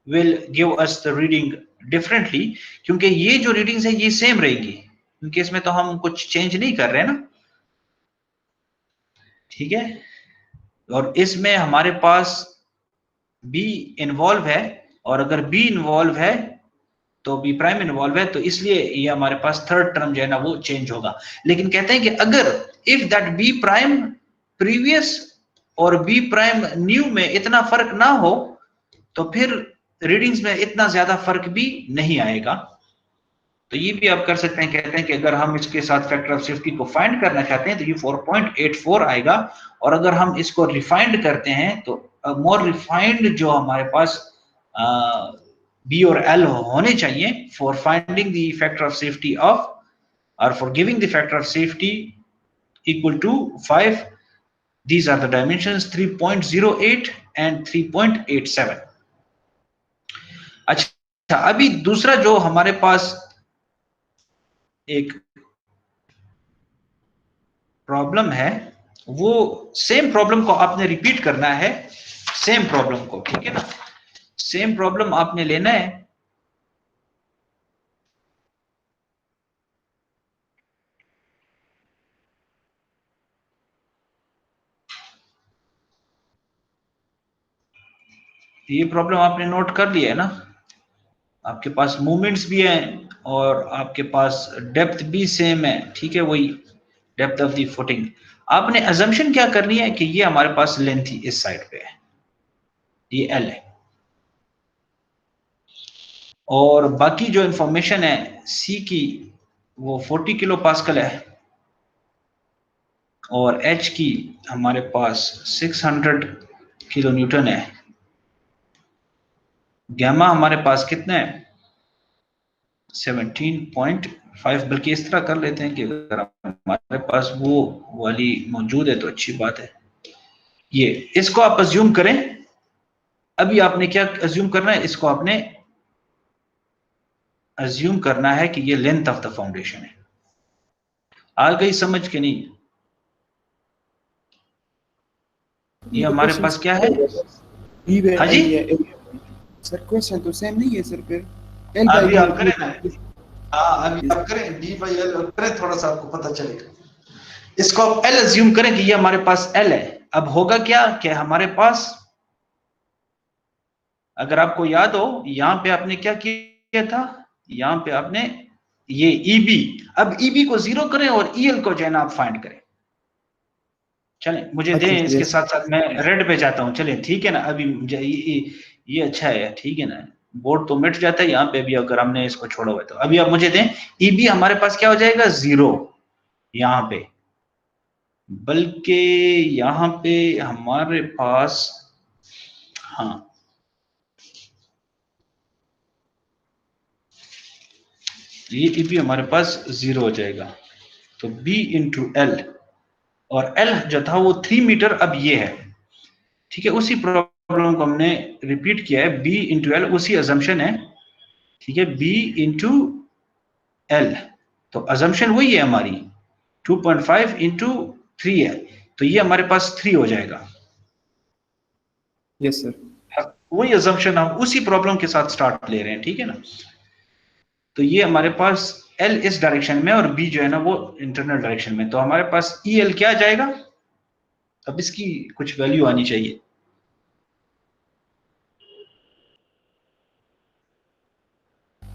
will give us the reading differently, क्योंकि ये जो रीडिंग्स है ये सेम रहेगी, क्योंकि इसमें तो हम कुछ चेंज नहीं कर रहे हैं ना, ठीक है, और इसमें हमारे पास B इन्वॉल्व है, और अगर B इन्वॉल्व है तो B प्राइम इन्वॉल्व है, तो इसलिए ये हमारे पास थर्ड टर्म जो है ना वो चेंज होगा। लेकिन कहते हैं कि अगर if that B prime previous और B प्राइम न्यू में इतना फर्क ना हो, तो फिर रीडिंग्स में इतना ज्यादा फर्क भी नहीं आएगा। तो ये भी आप कर सकते हैं, कहते हैं कि अगर हम इसके साथ फैक्टर ऑफ सेफ्टी को फाइंड करना चाहते हैं तो ये 4.84 आएगा, और अगर हम इसको रिफाइंड करते हैं तो मोर रिफाइंड जो हमारे पास B और L होने चाहिए for finding the factor of safety of, और for giving the factor of safety equal to 5, these are the dimensions 3.08 and 3.87। अच्छा, अभी दूसरा जो हमारे पास एक प्रॉब्लम है, वो सेम प्रॉब्लम को आपने रिपीट करना है, सेम प्रॉब्लम को, ठीक है ना, सेम प्रॉब्लम आपने लेना है। ये प्रॉब्लम आपने नोट कर लिया है ना, आपके पास मूवमेंट्स भी हैं और आपके पास डेप्थ भी सेम है, ठीक है, वही डेप्थ ऑफ द फुटिंग। आपने अजम्पशन क्या करनी है कि ये हमारे पास लेंथ ही इस साइड पे है, ये L है, और बाकी जो इंफॉर्मेशन है C की वो 40 किलो पास्कल है, और H की हमारे पास 600 किलो न्यूटन है, गैमा हमारे पास कितना है 17.5, बल्कि इस तरह कर लेते हैं कि अगर हमारे पास वो वाली मौजूद है तो अच्छी बात है। ये इसको आप अज्यूम करें, अभी आपने क्या अज्यूम करना है, इसको आपने अज्यूम करना है कि ये लेंथ ऑफ द फाउंडेशन है। आ गई समझ के नहीं? ये हमारे पास क्या है? हाँ जी, सर क्वेश्चन तो सेम नहीं है सर, फिर अभी आप करें ना, हाँ अभी आप करें D by L और करें, थोड़ा सा आपको पता चलेगा। इसको आप L अज्यूम करें कि ये हमारे पास L है, अब होगा क्या कि हमारे पास, अगर आपको याद हो, यहां पे आपने क्या किया था, यहां पे आपने ये ईबी, अब ईबी को 0 करें और ईएल को जो है ना आप फाइंड करें। चलें, मुझे अच्छा, दें, इसके yes, साथ साथ मैं रेड पे जाता हूं। चलें, ठीक है ना, अभी ये अच्छा है, ठीक है ना, बोर्ड तो मिट जाता है यहाँ पे भी अगर हमने इसको छोड़ा हुआ है। तो अभी आप मुझे दें, ईबी हमारे पास क्या हो जाएगा, 0 यहाँ पे, बल्कि यहाँ पे हमारे पास, हाँ, ये ईबी हमारे पास 0 हो जाएगा। तो B इंटू एल, और L जो था वो 3 मीटर अब ये है, ठीक है। उसी प्रॉब्लम को हमने रिपीट किया है, B इंटू एल, उसी अजम्पशन है, ठीक है, B इंटू एल, तो अजम्पशन वही है हमारी, 2.5 इंटू 3 है, तो ये हमारे पास 3 हो जाएगा। yes sir, वही अजम्पशन हम उसी प्रॉब्लम के साथ स्टार्ट ले रहे हैं, ठीक है ना। तो ये हमारे पास L इस डायरेक्शन में और B जो है ना वो इंटरनल डायरेक्शन में, तो हमारे पास EL क्या जाएगा, अब इसकी कुछ वैल्यू आनी चाहिए।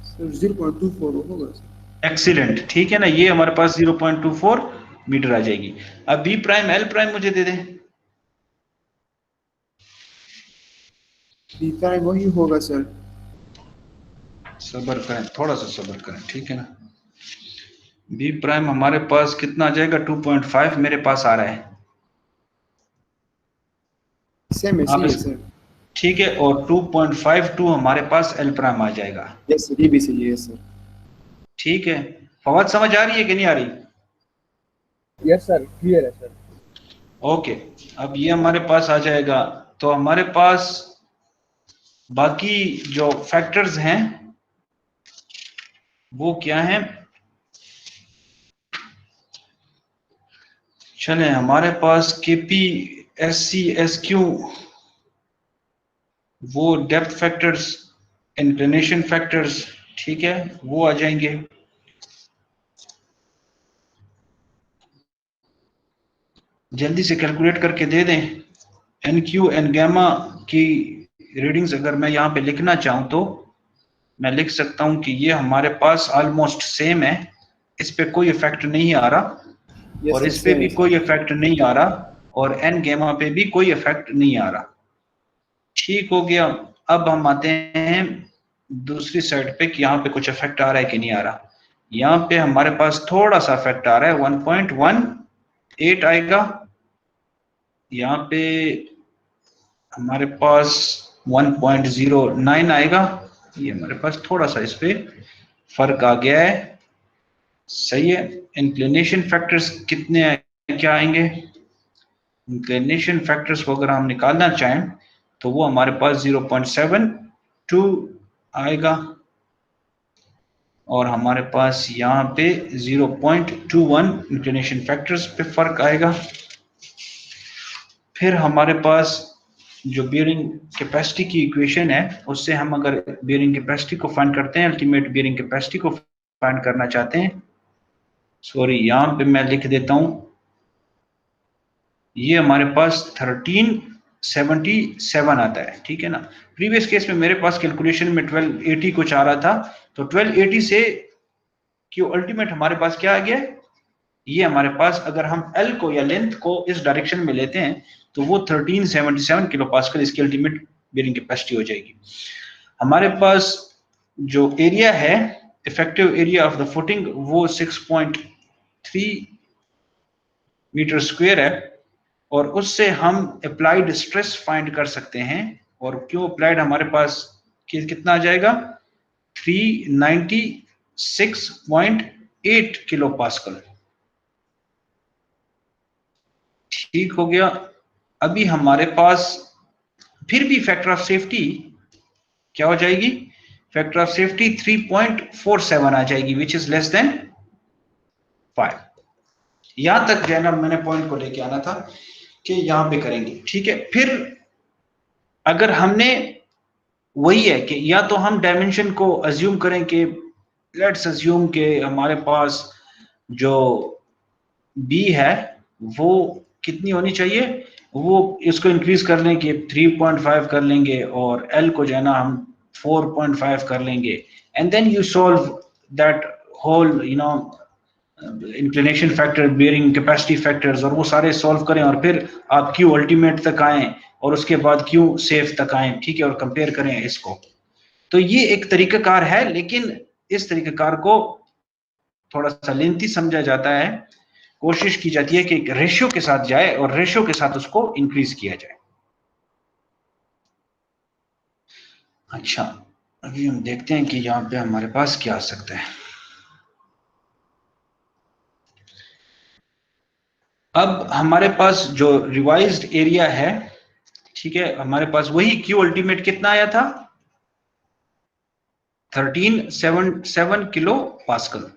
सर 0.24 होगा सर। एक्सीलेंट, ठीक है ना, ये हमारे पास 0.24 मीटर आ जाएगी। अब B प्राइम L प्राइम मुझे दे दें। बी प्राइम वही होगा सर। सब्र करें, थोड़ा सा सब्र करें, ठीक है ना। B प्राइम हमारे पास कितना आ जाएगा, 2.5 मेरे पास आ रहा है, सेम है, आप सही है इस, सर। ठीक है, और 2.52 हमारे पास L प्राइम आ जाएगा, यस सर, ये भी सही है सर। ठीक है। फवाद समझ आ रही है कि नहीं आ रही? यस सर, क्लियर है सर। ओके, अब ये हमारे पास आ जाएगा। तो हमारे पास बाकी जो फैक्टर्स हैं वो क्या हैं, चलें, हमारे पास KP SC SQ, वो डेप्थ फैक्टर्स, इंक्लिनेशन फैक्टर्स, ठीक है, वो आ जाएंगे। जल्दी से कैलकुलेट करके दे दें। NQ एन गैमा की रीडिंग्स अगर मैं यहाँ पे लिखना चाहूँ तो मैं लिख सकता हूँ कि ये हमारे पास ऑलमोस्ट सेम है, इस पे कोई इफेक्ट नहीं आ रहा, यस और सर, इस पे सेम भी है कोई सर। इफेक्ट नहीं आ रहा, और एन गैमा पे भी कोई इफेक्ट नहीं आ रहा, ठीक हो गया। अब हम आते हैं दूसरी साइड पे कि यहाँ पे कुछ इफेक्ट आ रहा है कि नहीं आ रहा। यहाँ पे हमारे पास थोड़ा सा इफेक्ट आ रहा है, 1.18 आएगा, यहाँ पे हमारे पास 1.09 आएगा, ये हमारे पास थोड़ा सा इस पे फर्क आ गया है, सही है। इंक्लिनेशन फैक्टर्स कितने क्या आएंगे, इंक्लिनेशन फैक्टर्स को अगर हम निकालना चाहें तो वो हमारे पास 0.72 आएगा, और हमारे पास यहाँ पे 0.21 इंक्लिनेशन फैक्टर्स पे फर्क आएगा। फिर हमारे पास जो बियरिंग कैपेसिटी की इक्वेशन है, उससे हम अगर बियरिंग कैपेसिटी को फाइंड करते हैं, अल्टीमेट बियरिंग कैपेसिटी को फाइंड करना चाहते हैं, सॉरी यहाँ पे मैं लिख देता हूँ, ये हमारे पास 1377 आता है, ठीक है ना। प्रीवियस केस में मेरे पास कैलकुलेशन में 1280 कुछ आ रहा था, तो 1280 से क्यों अल्टीमेट हमारे पास क्या आ गया, ये हमारे पास अगर हम L को या लेंथ को इस डायरेक्शन में लेते हैं तो वो 1377 किलो पास्कल इसकी अल्टीमेट बियरिंग कैपेसिटी हो जाएगी। हमारे पास जो एरिया है, effective area of the footing, वो 6.3 मीटर स्क्वायर है, और उससे हम अप्लाइड स्ट्रेस फाइंड कर सकते हैं, और क्यों अप्लाइड हमारे पास कितना आ जाएगा, 396.8 किलो पास्कल, ठीक हो गया। अभी हमारे पास फिर भी फैक्टर ऑफ सेफ्टी क्या हो जाएगी, फैक्टर ऑफ सेफ्टी 3.47 आ जाएगी, विच इज लेस देन 5। यहां तक जो है ना मैंने पॉइंट को लेके आना था कि यहां पे करेंगे, ठीक है। फिर अगर हमने, वही है कि या तो हम डायमेंशन को अज्यूम करें कि लेट्स अज्यूम कि हमारे पास जो B है वो कितनी होनी चाहिए, वो इसको इंक्रीज कर लें कि 3.5 कर लेंगे और L को जो है ना हम 4.5 कर लेंगे, and then you solve that whole inclination factor, bearing capacity factors, और वो सारे सॉल्व करें और फिर आप क्यू अल्टीमेट तक आए और उसके बाद क्यू सेफ तक आए, ठीक है, और कंपेयर करें इसको। तो ये एक तरीकाकार है, लेकिन इस तरीकाकार को थोड़ा सा लेंथी समझा जाता है। कोशिश की जाती है कि एक रेशियो के साथ जाए और रेशियो के साथ उसको इंक्रीज किया जाए। अच्छा, अभी हम देखते हैं कि यहाँ पे हमारे पास क्या आ सकता है। अब हमारे पास जो रिवाइज्ड एरिया है, ठीक है, हमारे पास वही क्यू अल्टीमेट कितना आया था, 1377 किलो पास्कल।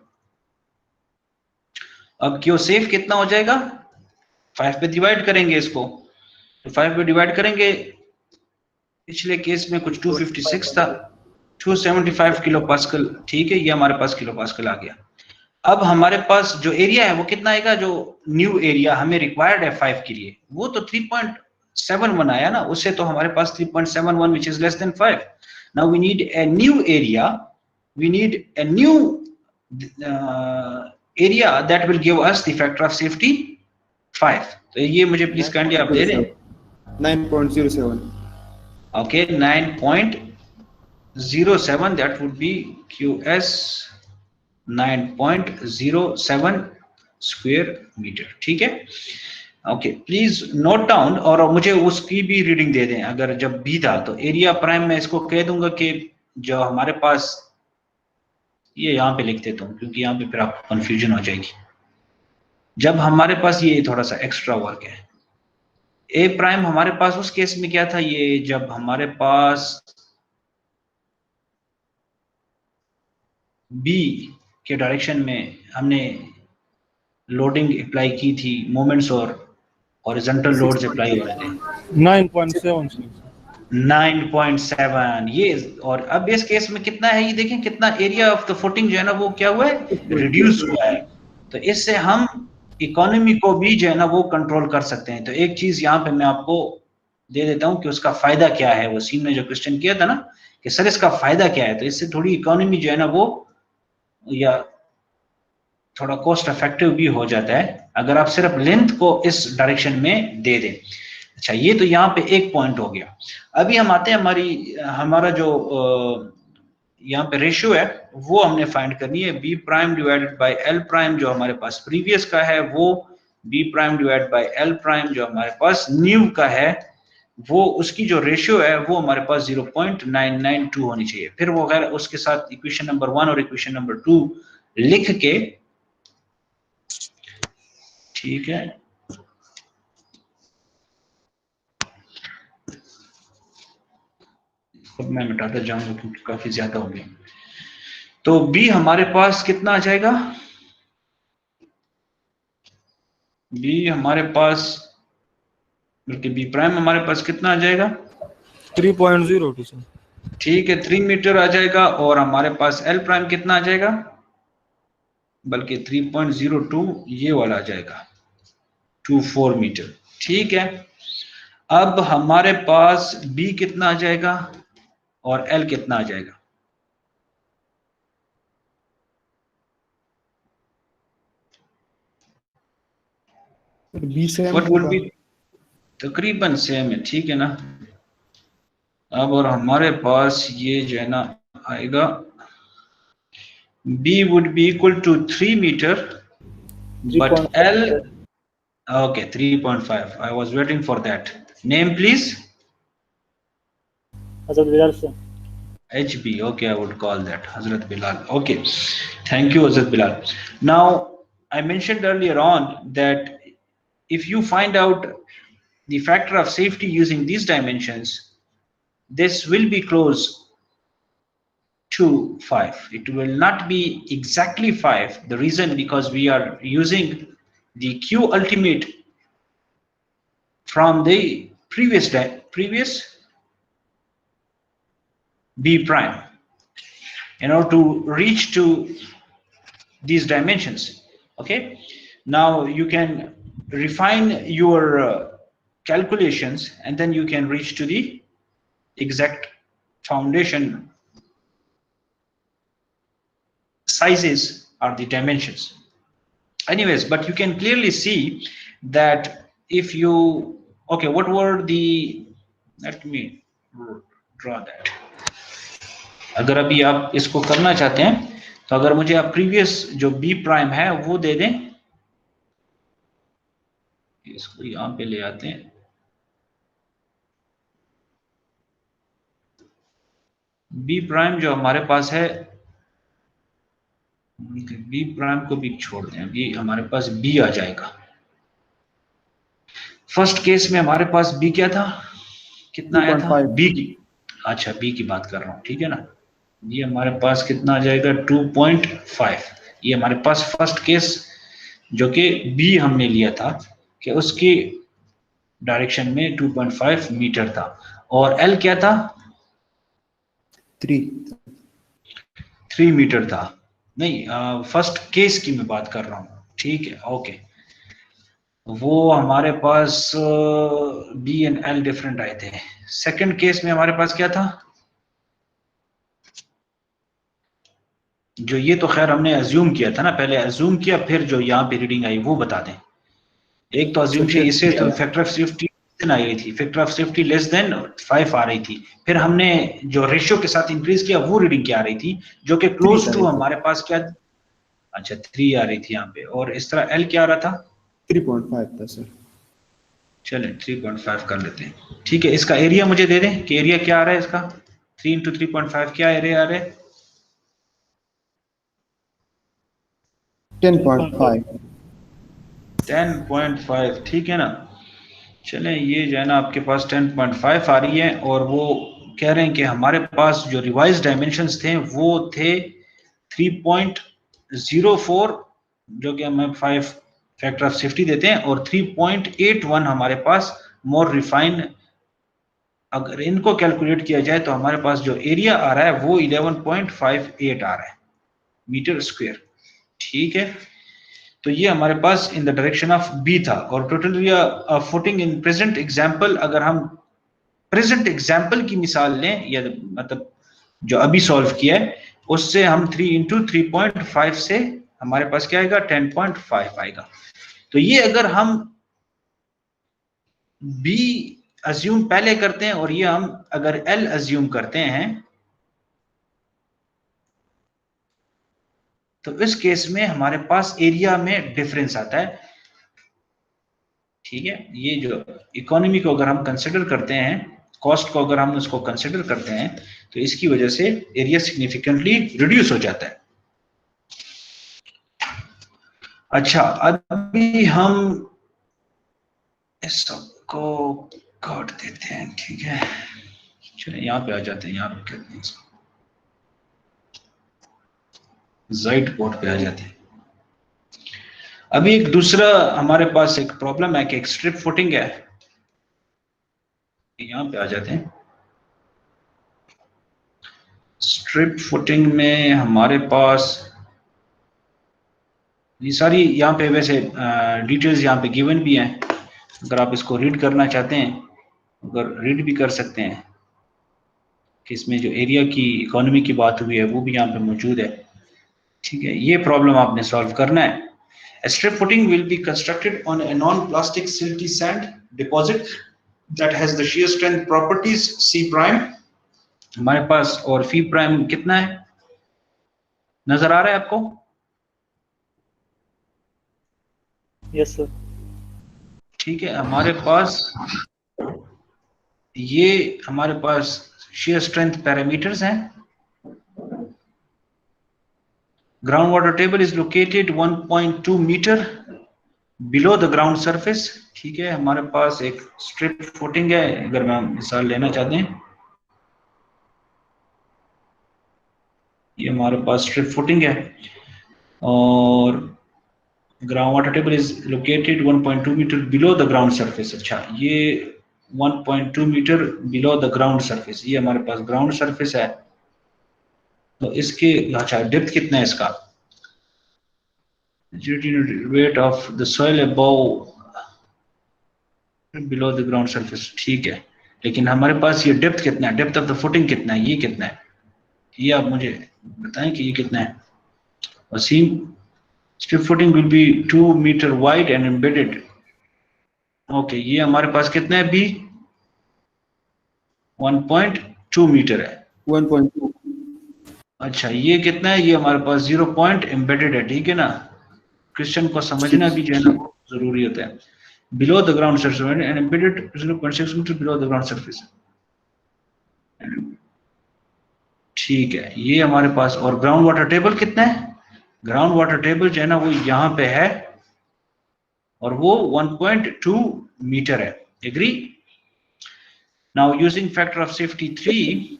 अब क्यू सेफ कितना हो जाएगा, 5 पे डिवाइड करेंगे इसको, तो 5 पे डिवाइड करेंगे, पिछले केस में कुछ 256 था, 275 किलो पास्कल, ठीक है, ये हमारे पास किलो पास्कल आ गया। अब हमारे पास जो एरिया है वो कितना आएगा, जो न्यू एरिया हमें रिक्वायर्ड है 5 के लिए, वो तो 3.71 आया ना, उससे तो हमारे पास 3.71 which is less than 5. Now we need a new area, we need a new area that will give us the factor of safety 5. तो ये मुझे प्लीज काइंडली आप दे दें। 9.07. Okay, 9.07, that would be QS 9.07 square metre, ठीक है। Okay, please note down, और मुझे उसकी भी रीडिंग दे दें अगर जब भी था। तो एरिया प्राइम में इसको कह दूंगा कि जो हमारे पास, ये यहाँ पे लिख देता हूँ क्योंकि यहाँ पे फिर आपको कंफ्यूजन हो जाएगी। जब हमारे पास ये थोड़ा सा एक्स्ट्रा वर्क है, ए प्राइम हमारे पास उस केस में क्या था, ये जब हमारे पास बी के डायरेक्शन में हमने लोडिंग अप्लाई की थी, मोमेंट्स और हॉरिजॉन्टल लोड्स अप्लाई हो रहे थे। 9.7 9.7 ये, और अब इस केस में कितना है, ये देखें कितना एरिया ऑफ द फुटिंग जो है ना वो क्या हुआ है, रिड्यूस हुआ है। तो इससे हम इकोनॉमी को भी जो है ना वो कंट्रोल कर सकते हैं। तो एक चीज यहाँ पे मैं आपको दे देता हूँ कि उसका फायदा क्या है। वसीम ने जो क्वेश्चन किया था ना कि सर इसका फायदा क्या है, तो इससे थोड़ी इकोनॉमी जो है ना वो, या थोड़ा कॉस्ट इफेक्टिव भी हो जाता है अगर आप सिर्फ लेंथ को इस डायरेक्शन में दे दें। अच्छा, ये तो यहाँ पे एक पॉइंट हो गया। अभी हम आते हैं हमारा जो यहाँ पे रेशियो है वो हमने फाइंड करनी है, B prime divided by L prime जो हमारे पास प्रीवियस का है, वो B prime divided by L prime जो हमारे पास न्यू का है, वो उसकी जो रेशियो है वो हमारे पास 0.992 होनी चाहिए। फिर वो अगर उसके साथ इक्वेशन नंबर 1 और इक्वेशन नंबर 2 लिख के, ठीक है, अब मैं मिटाता जाऊंगा क्योंकि काफी ज्यादा हो गया। तो बी हमारे पास कितना आ जाएगा, बी हमारे पास, बल्कि बी प्राइम हमारे पास कितना आ जाएगा, 3.02 सर। ठीक है, 3 मीटर आ जाएगा। और हमारे पास एल प्राइम कितना आ जाएगा, बल्कि 3.02 ये वाला आ जाएगा, 24 मीटर, ठीक है। अब हमारे पास बी कितना आ जाएगा और एल कितना आ जाएगा, B same what would be, तकरीबन सेम है, ठीक है ना। अब और हमारे पास ये जो है ना आएगा, B would be equal to 3 metre but L, okay, 3.5. I was waiting for that. Name please. Hazrat Bilal sir. HB, okay, I would call that Hazrat Bilal. Okay, thank you Hazrat Bilal. Now I mentioned earlier on that if you find out the factor of safety using these dimensions, this will be close to 5. It will not be exactly 5. The reason, because we are using the Q ultimate from the previous B prime in order to reach to these dimensions. Okay, now you can refine your calculations, and then you can reach to the exact foundation sizes or the dimensions. Anyways, but you can clearly see that if you, okay, what were the, let me draw that. अगर अभी आप इसको करना चाहते हैं तो अगर मुझे आप प्रीवियस जो बी प्राइम है वो दे दें, इसको यहां पे ले आते हैं, बी प्राइम जो हमारे पास है, बी प्राइम को भी छोड़ दें, अभी हमारे पास बी आ जाएगा। फर्स्ट केस में हमारे पास बी क्या था, कितना आया था, बी की, अच्छा बी की बात कर रहा हूं, ठीक है ना। ये हमारे पास कितना आ जाएगा 2.5, ये हमारे पास फर्स्ट केस जो कि बी हमने लिया था कि उसकी डायरेक्शन में 2.5 मीटर था, और एल क्या था, 3 मीटर था। नहीं, फर्स्ट केस की मैं बात कर रहा हूं, ठीक है, ओके। वो हमारे पास बी एंड एल डिफरेंट आए थे। सेकंड केस में हमारे पास क्या था, जो ये तो खैर हमने अज्यूम किया था ना, पहले अज्यूम किया फिर जो यहाँ पे रीडिंग आई वो बता दें। एक तो अज्यूम किया, इससे तो फैक्टर ऑफ सेफ्टी आ रही थी, factor of safety less than 5 आ रही थी, फिर हमने जो रेशियो के साथ इंक्रीज किया वो रीडिंग क्या आ रही थी, जो कि क्लोज टू हमारे पास क्या, अच्छा 3 आ रही थी यहाँ पे, और इस तरह एल क्या आ रहा था, 3.5 था सर। चलें 3.5 कर लेते हैं, ठीक है। इसका एरिया मुझे दे दें कि एरिया क्या आ रहा है इसका, 3 × 3.5 क्या एरिया आ रहा है, 10.5, ठीक है ना। चलें ये जो है ना आपके पास 10.5 आ रही है, और वो कह रहे हैं कि हमारे पास जो रिवाइज डायमेंशंस थे वो थे 3.04, जो कि हमें 5 फैक्टर ऑफ सेफ्टी देते हैं, और 3.81 हमारे पास मोर रिफाइन। अगर इनको कैलकुलेट किया जाए तो हमारे पास जो एरिया आ रहा है वो 11.58 आ रहा है मीटर स्क्वायर, ठीक है। तो ये हमारे पास in the direction of B था, और total area footing in present example, अगर हम प्रेजेंट एग्जांपल की मिसाल लें, या मतलब जो अभी सॉल्व किया है उससे हम 3 × 3.5 से हमारे पास क्या आएगा, 10.5 आएगा। तो ये अगर हम बी अज्यूम पहले करते हैं और ये हम अगर एल अज्यूम करते हैं, तो इस केस में हमारे पास एरिया में डिफरेंस आता है, ठीक है। ये जो इकोनॉमी को अगर हम कंसिडर करते हैं, कॉस्ट को अगर हम उसको कंसिडर करते हैं, तो इसकी वजह से एरिया सिग्निफिकेंटली रिड्यूस हो जाता है। अच्छा, अभी हम इस सबको काट देते हैं, ठीक है। चलिए यहाँ पे आ जाते हैं, यहाँ पे कहते हैं इसको ज़ाइड बोर्ड पे आ जाते हैं। अभी एक दूसरा हमारे पास एक प्रॉब्लम है कि एक स्ट्रिप फुटिंग है, यहाँ पे आ जाते हैं। स्ट्रिप फुटिंग में हमारे पास ये सारी यहाँ पे वैसे डिटेल्स यहाँ पे गिवन भी हैं, अगर आप इसको रीड करना चाहते हैं, अगर रीड भी कर सकते हैं कि इसमें जो एरिया की इकोनॉमी की बात हुई है वो भी यहाँ पे मौजूद है, ठीक है। ये प्रॉब्लम आपने सॉल्व करना है। A strip footing will be constructed on a non-plastic silty sand deposit that has the shear strength properties C prime हमारे पास, और फी प्राइम कितना है, नजर आ रहा है आपको? यस सर, ठीक है। हमारे पास ये हमारे पास shear strength पैरामीटर्स हैं। Ground water table is located 1.2 meter below the ground surface, ठीक है। हमारे पास एक स्ट्रिप फुटिंग है, अगर मैं मिसाल लेना चाहते हैं, ये हमारे पास स्ट्रिप फुटिंग है, और ground water table is located 1.2 metre below the ground surface. अच्छा, ये 1.2 metre below the ground surface, ये हमारे पास ग्राउंड सरफेस है, तो इसके अच्छा डेप्थ कितना है इसका, rate of the soil above below the ground surface, ठीक है, लेकिन हमारे पास ये डेप्थ कितना है, डेप्थ ऑफ द फुटिंग कितना है, ये कितना है, ये आप मुझे बताएं कि ये कितना है। Wasim, strip footing will be 2 metre wide and embedded. Okay, ये हमारे पास कितना है, बी 1.2 मीटर है। 1.2 अच्छा, ये कितना है, ये हमारे पास 0 पॉइंट एम्बेडेड है, ठीक है ना। क्वेश्चन को समझना भी जो है ना जरूरी होता है। Below the ground surface and embedded 0.6 metre below the ground surface, ठीक है, ये हमारे पास। और ग्राउंड वाटर टेबल कितना है, ग्राउंड वाटर टेबल जो है ना वो यहाँ पे है और वो 1.2 मीटर है। Agree. Now using factor of safety 3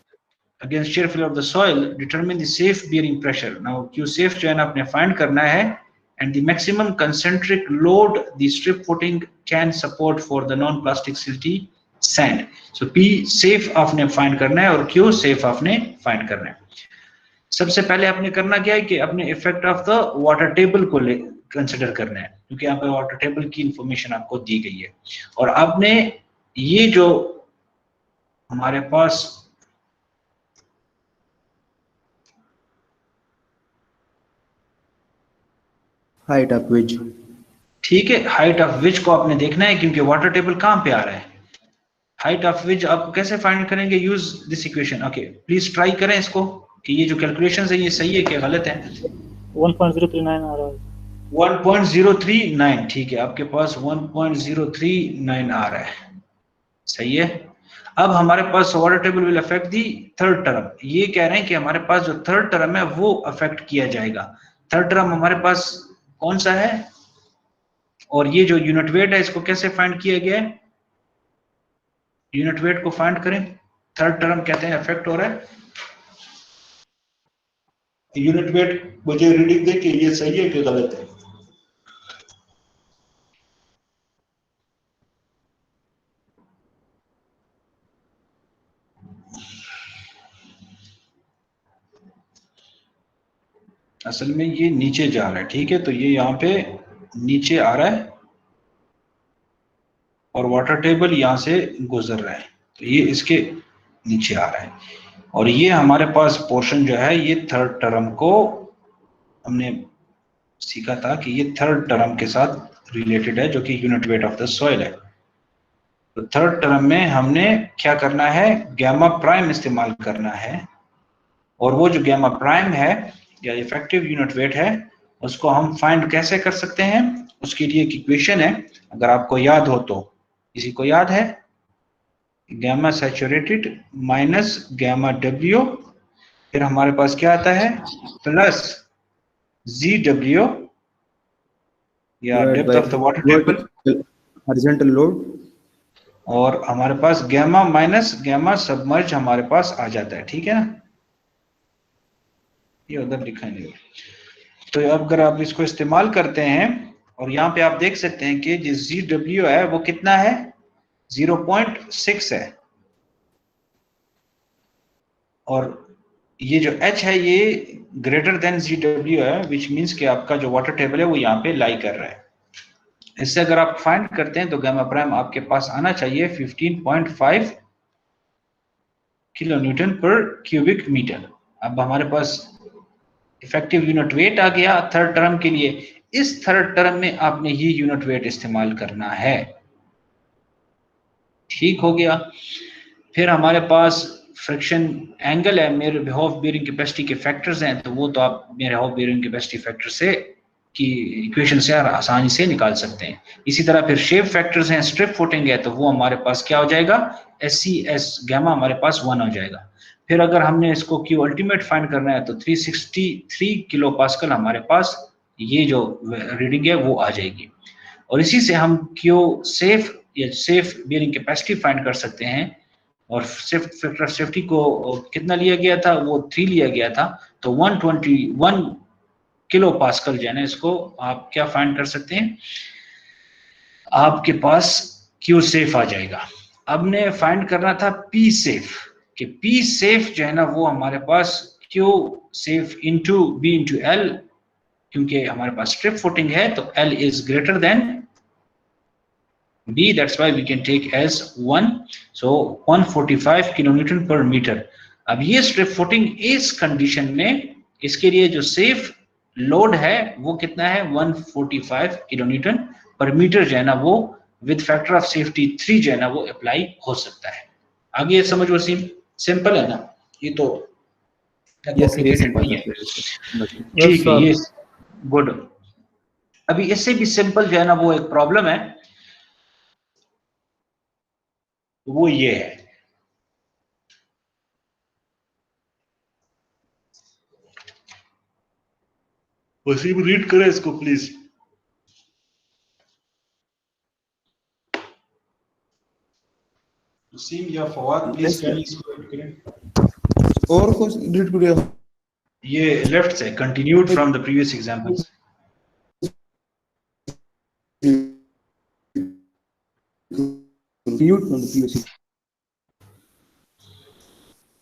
against shear failure of the soil, determine the safe bearing pressure. Now Q safe जो है ना आपने find करना है and the maximum concentric load the strip footing can support for the non-plastic silty sand. So P safe आपने find करना है और Q safe आपने find करना है। सबसे पहले आपने करना क्या है कि अपने effect of the water table को कंसिडर करना है, क्योंकि यहाँ पे वाटर टेबल की इंफॉर्मेशन आपको दी गई है। और आपने ये जो हमारे पास हाइट ऑफ वेज, ठीक है, हाइट ऑफ विच को आपने देखना है, क्योंकि वाटर टेबल कहाँ पे आ रहा है। हाइट ऑफ विच आप कैसे फाइंड करेंगे, use this equation. Okay, please try करें इसको कि ये जो कैलकुलेशंस है ये सही है कि गलत है। 1.039 आ रहा है। 1.039, ठीक है, आपके पास 1.039 आ रहा है, सही है। अब हमारे पास water table will affect the third term. ये कह रहे हैं कि हमारे पास जो थर्ड टर्म है वो अफेक्ट किया जाएगा। थर्ड टर्म हमारे पास कौन सा है, और ये जो यूनिट वेट है इसको कैसे फाइंड किया गया है, यूनिट वेट को फाइंड करें। थर्ड टर्म कहते हैं अफेक्ट हो रहा है, यूनिट वेट मुझे रीडिंग दे कि ये सही है कि गलत है। असल में ये नीचे जा रहा है, ठीक है, तो ये यहाँ पे नीचे आ रहा है और वाटर टेबल यहाँ से गुजर रहा है, तो ये इसके नीचे आ रहा है। और ये हमारे पास पोर्शन जो है ये थर्ड टर्म को हमने सीखा था कि ये थर्ड टर्म के साथ रिलेटेड है, जो कि unit weight of the soil है। तो थर्ड टर्म में हमने क्या करना है, गैमा प्राइम इस्तेमाल करना है, और वो जो गैमा प्राइम है या इफेक्टिव यूनिट वेट है उसको हम फाइंड कैसे कर सकते हैं। उसके लिए एक इक्वेशन है, अगर आपको याद हो तो, किसी को याद है, gamma saturated minus gamma W, फिर हमारे पास क्या आता है प्लस जी डब्ल्यू या depth of the water table horizontal load, और हमारे पास गैमा माइनस गैमा सबमर्ज हमारे पास आ जाता है, ठीक है ना, ये उधर लिखा नहीं। तो अब अगर आप इसको इस्तेमाल करते हैं और यहाँ पे आप देख सकते हैं कि जो जी डब्ल्यू है वो कितना है, 0.6 है, और ये जो H है ये ग्रेटर देन जी डब्ल्यू है, विच मीन्स कि आपका जो वाटर टेबल है वो यहाँ पे लाई कर रहा है। इससे अगर आप फाइंड करते हैं तो गामा प्राइम आपके पास आना चाहिए 15.5 किलो न्यूटन पर क्यूबिक मीटर। अब हमारे पास इफेक्टिव यूनिट वेट आ गया थर्ड टर्म के लिए। इस थर्ड टर्म में आपने ये यूनिट वेट इस्तेमाल करना है, ठीक हो गया। फिर हमारे पास फ्रिक्शन एंगल है, मेरे हाफ बेयरिंग कैपेसिटी के फैक्टर्स हैं, तो वो तो आप मेरे हाफ बेयरिंग कैपेसिटी फैक्टर से की इक्वेशन से आसानी से निकाल सकते हैं। इसी तरह फिर शेप फैक्टर्स हैं, स्ट्रिप फुटिंग है, तो वो हमारे पास क्या हो जाएगा, SCS गैमा हमारे पास 1 हो जाएगा। फिर अगर हमने इसको क्यू अल्टीमेट फाइंड करना है तो 363 किलो पास्कल हमारे पास ये जो रीडिंग है वो आ जाएगी। और इसी से हम क्यू सेफ या सेफ बेयरिंग कैपेसिटी फाइंड कर सकते हैं। और फैक्टर सेफ्टी को कितना लिया गया था, वो 3 लिया गया था, तो 121 किलो पास्कल जो है ना, इसको आप क्या फाइंड कर सकते हैं, आपके पास क्यू सेफ आ जाएगा। अब ने फाइंड करना था पी सेफ, कि पी सेफ जो है ना वो हमारे पास Q safe into B into L, क्योंकि हमारे पास स्ट्रिप फुटिंग है तो L is greater than B, that's why we can take as 1, so 145 kilonewton per meter. अब ये स्ट्रिप फुटिंग इस कंडीशन में इसके लिए जो सेफ लोड है वो कितना है 145 किलोन्यूटन पर मीटर जो है ना वो विद फैक्टर ऑफ सेफ्टी 3 जो है ना वो अप्लाई हो सकता है। आगे ये समझो सिंपल है ना, ये तो Yes, sir, yes, complicated नहीं है। sir. ठीक है, ये गुड। अभी इससे भी सिंपल जो है ना वो एक प्रॉब्लम है, वो ये है, वसीम रीड करें इसको प्लीज। वसीम या Fawad please Yes, can sir. इसको रीड करें। और कुछ रीड करिए। ये लेफ्ट से continued from the previous examples. Mute from the previous.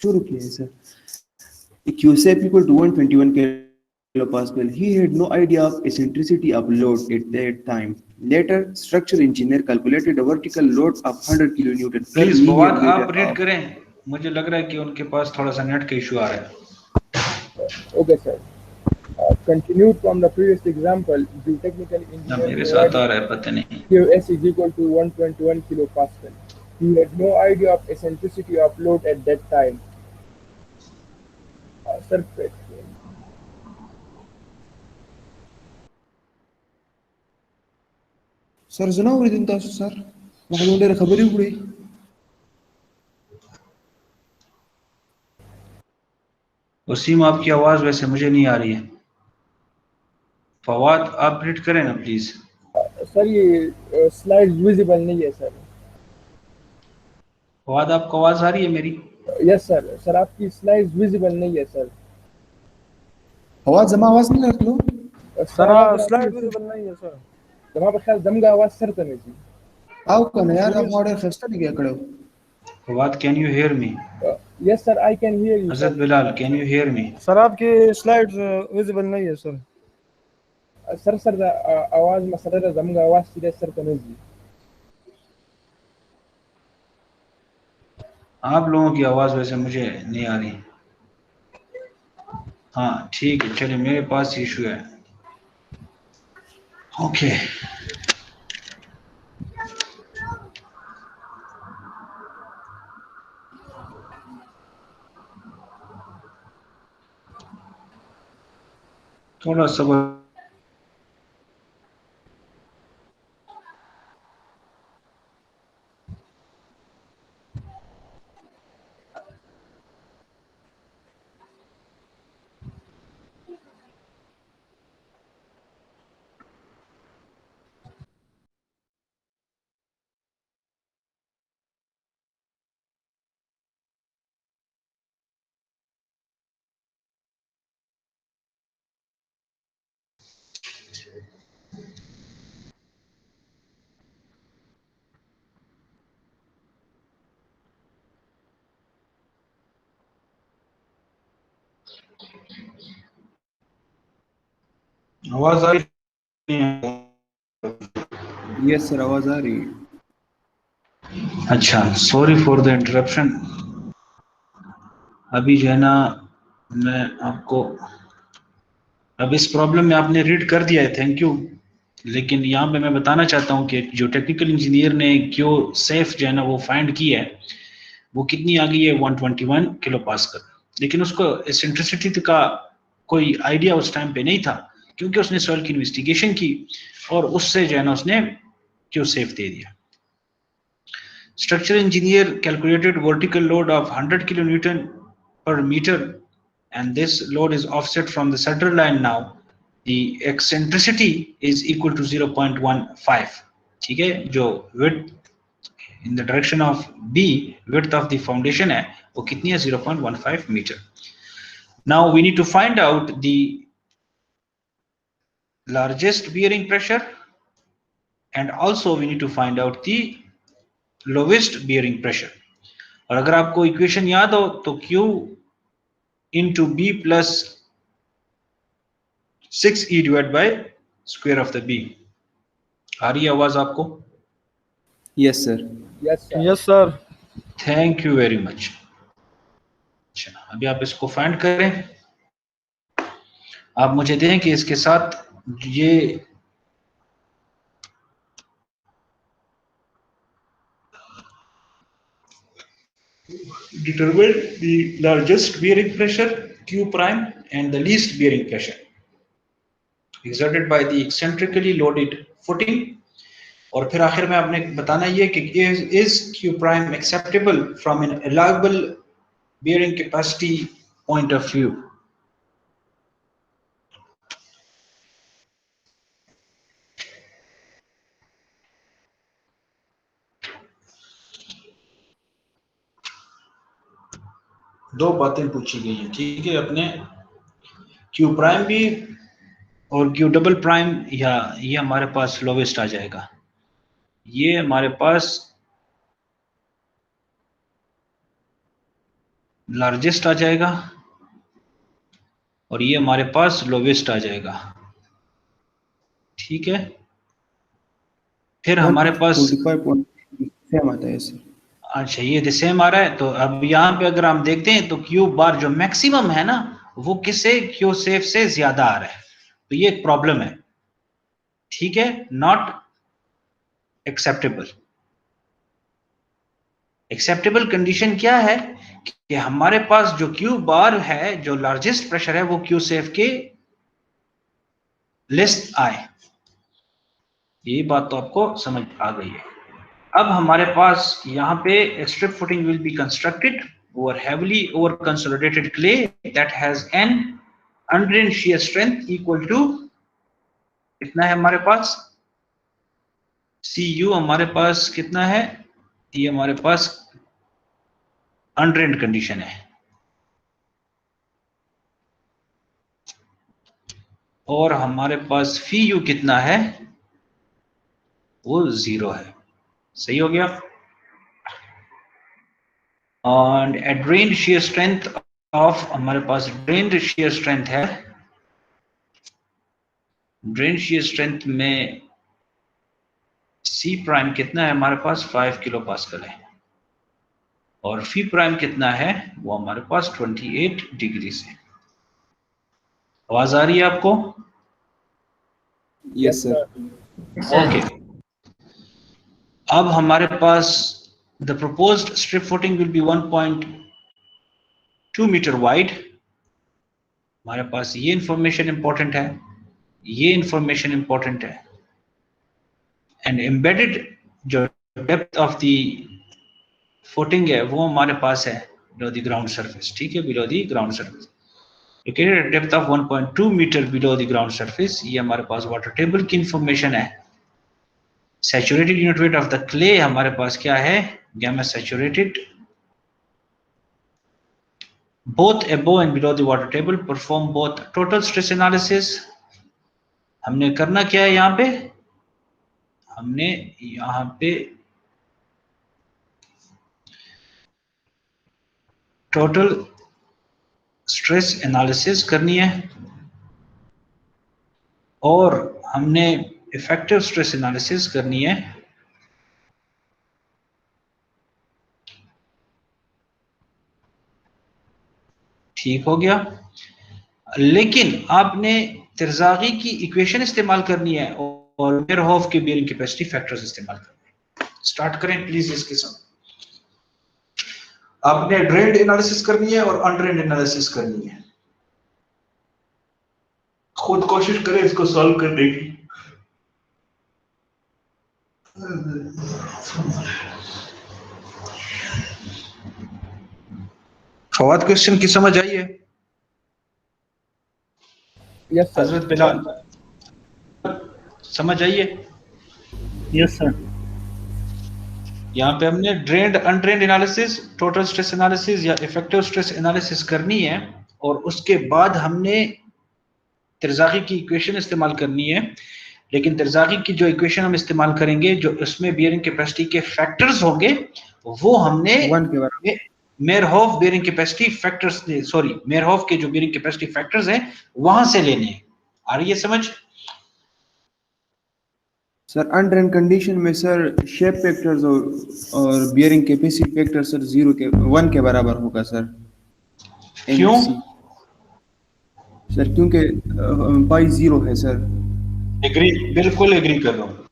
शुरू किया है sir. QSAP equal to 121 kilopascal. He had no idea of eccentricity of load at that time. Later, structural engineer calculated a vertical load of 100 kilonewton. per please linear Fawad meter आप read of- करें, मुझे लग रहा है कि उनके पास थोड़ा सा नेट का इशू आ रहा है। Okay, sir. Continued from the previous example, the technical ना engineer मेरे साथ आ रहा है पता नहीं। QS is equal to 121 kilopascal. He had no idea of eccentricity of load at that time. Sir, sir जनावर दिन था सर वहाँ उन्हें खबर ही पड़ी। वसीम आपकी आवाज वैसे मुझे नहीं आ रही है। फवाद आप रीड करें ना प्लीज। सर ये स्लाइड विजिबल नहीं है सर। फवाद आपको आवाज आ रही है मेरी? Yes sir. सर आपकी स्लाइड विजिबल नहीं है सर। आवाज जमा आवाज नहीं रख लो। सर स्लाइड विजिबल नहीं है सर। जमा पर ख्याल जमगा आवाज सर तने जी। आओ कने यार आप हमारे खस्ता नहीं गया करो। Fawad can you hear me? Yes sir I can hear you. Hazrat Bilal can you hear me? Sir आपकी स्लाइड्स विजिबल नहीं है सर। सर आवाज मसला जमगा आवाज सीधे सर तने जी। आप लोगों की आवाज वैसे मुझे नहीं आ रही। हाँ ठीक है, चलिए मेरे पास इशू है। ओके थोड़ा सब्र। आवाज आ रही है? यस सर आवाज आ रही है। अच्छा सॉरी फॉर द इंटरप्शन। अभी जो है ना मैं आपको अब इस प्रॉब्लम में आपने रीड कर दिया है, थैंक यू। लेकिन यहाँ पे मैं बताना चाहता हूँ कि जो टेक्निकल इंजीनियर ने क्यों सेफ जो है ना वो फाइंड की है वो कितनी आ गई है 121 किलो पास्कल। लेकिन उसको एसेंट्रिसिटी का कोई आइडिया उस टाइम पे नहीं था क्योंकि उसने सॉइल की इन्वेस्टिगेशन की और उससे जो है ना उसने क्यों सेफ दे दिया। Structural engineer calculated vertical load of 100 kilonewton per meter and this load is offset from the center line now. The eccentricity is equal to 0.15. ठीक है, जो width in the direction of B, width of the foundation है वो कितनी है 0.15 meter. Now we need to find out the largest bearing pressure and also we need to find out the lowest bearing pressure. और अगर आपको equation याद हो तो Q into B plus 6E divided by square of the B। आ रही है आवाज आपको? Yes, sir. Yes, sir. Yes, sir. Thank you very much. अच्छा, अभी आप इसको फाइंड करें। आप मुझे दें कि इसके साथ ये determine the largest bearing pressure Q prime and the least bearing pressure exerted by the eccentrically loaded footing। और फिर आखिर में आपने बताना ये कि is Q prime acceptable from an allowable bearing capacity point of view। दो बातें पूछी गई हैं, ठीक है। अपने Q प्राइम भी और Q डबल प्राइम, या ये हमारे पास लोवेस्ट आ जाएगा, ये हमारे पास लार्जेस्ट आ जाएगा और ये हमारे पास लोवेस्ट आ जाएगा, ठीक है। फिर हमारे पास 145 सेम आता है सर। अच्छा, ये सेम आ रहा है। तो अब यहाँ पे अगर हम देखते हैं तो क्यू बार जो मैक्सिमम है ना, वो किससे, क्यू सेफ से ज्यादा आ रहा है, तो ये एक प्रॉब्लम है, ठीक है। Not acceptable. एक्सेप्टेबल कंडीशन क्या है कि हमारे पास जो क्यू बार है, जो लार्जेस्ट प्रेशर है, वो क्यू सेफ के लिस्ट आए। ये बात तो आपको समझ आ गई है। अब हमारे पास यहाँ पे strip footing will be constructed over heavily over consolidated clay that has an undrained shear strength equal to कितना है हमारे पास, Cu हमारे पास कितना है, ये हमारे पास अनड्रेन्ड कंडीशन है, और हमारे पास Fu कितना है, वो 0 है। सही हो गया। और ड्रेन्ड शियर स्ट्रेंथ ऑफ, हमारे पास ड्रेन्ड शियर स्ट्रेंथ है, ड्रेन शियर स्ट्रेंथ में C प्राइम कितना है हमारे पास, 5 किलो पास्कल है, और फी प्राइम कितना है, वो हमारे पास 28 डिग्री से। आवाज आ रही है आपको? Yes sir. ओके। अब हमारे पास the proposed strip footing will be 1.2 meter wide. हमारे पास ये इंफॉर्मेशन इंपॉर्टेंट है, ये इंफॉर्मेशन इंपॉर्टेंट है। एंड एम्बेडेड जो डेप्थ ऑफ द फुटिंग है वो हमारे पास है बिलो द ग्राउंड सरफेस, ठीक है, below the ground surface, located at depth of 1.2 metre below the ground surface. ये हमारे पास वाटर टेबल की इंफॉर्मेशन है। Saturated unit weight of the clay हमारे पास क्या है, gamma saturated, both above and below the water table, perform both total stress analysis। हमने करना क्या है यहाँ पे, हमने यहाँ पे टोटल स्ट्रेस एनालिसिस करनी है, और हमने इफेक्टिव स्ट्रेस एनालिसिस करनी है। ठीक हो गया। लेकिन आपने तिरजागी की इक्वेशन इस्तेमाल करनी है और मेयरहोफ के बेयरिंग कैपेसिटी फैक्टर्स इस्तेमाल करने हैं। स्टार्ट करें प्लीज इसके साथ। आपने ड्रेन्ड एनालिसिस करनी है और अनड्रेन्ड एनालिसिस करनी है। खुद कोशिश करें इसको सॉल्व करने की। फवाद, क्वेश्चन की समझ आई है? Yes sir. हजरत बिलाल, समझ आई है? Yes sir. यहाँ पे हमने drained undrained analysis, total stress analysis या इफेक्टिव स्ट्रेस एनालिसिस करनी है, और उसके बाद हमने तिरजागी की इक्वेशन इस्तेमाल करनी है। लेकिन तिरजागी की जो इक्वेशन हम इस्तेमाल करेंगे, जो उसमें बियरिंग कैपेसिटी के फैक्टर्स होंगे, वो हमने 1 के बराबर मेयरहोफ बियरिंग कैपेसिटी फैक्टर्स, सॉरी, मेयरहोफ के जो बियरिंग कैपेसिटी फैक्टर्स हैं वहां से लेने हैं। आ रही है समझ? सर अनड्रेन कंडीशन में सर शेप फैक्टर्स और बियरिंग कैपेसिटी फैक्टर सर 1 के बराबर होगा सर। क्यों? NC सर क्योंकि पाई 0 है सर। एग्री, बिल्कुल एग्री कर रहा हूँ।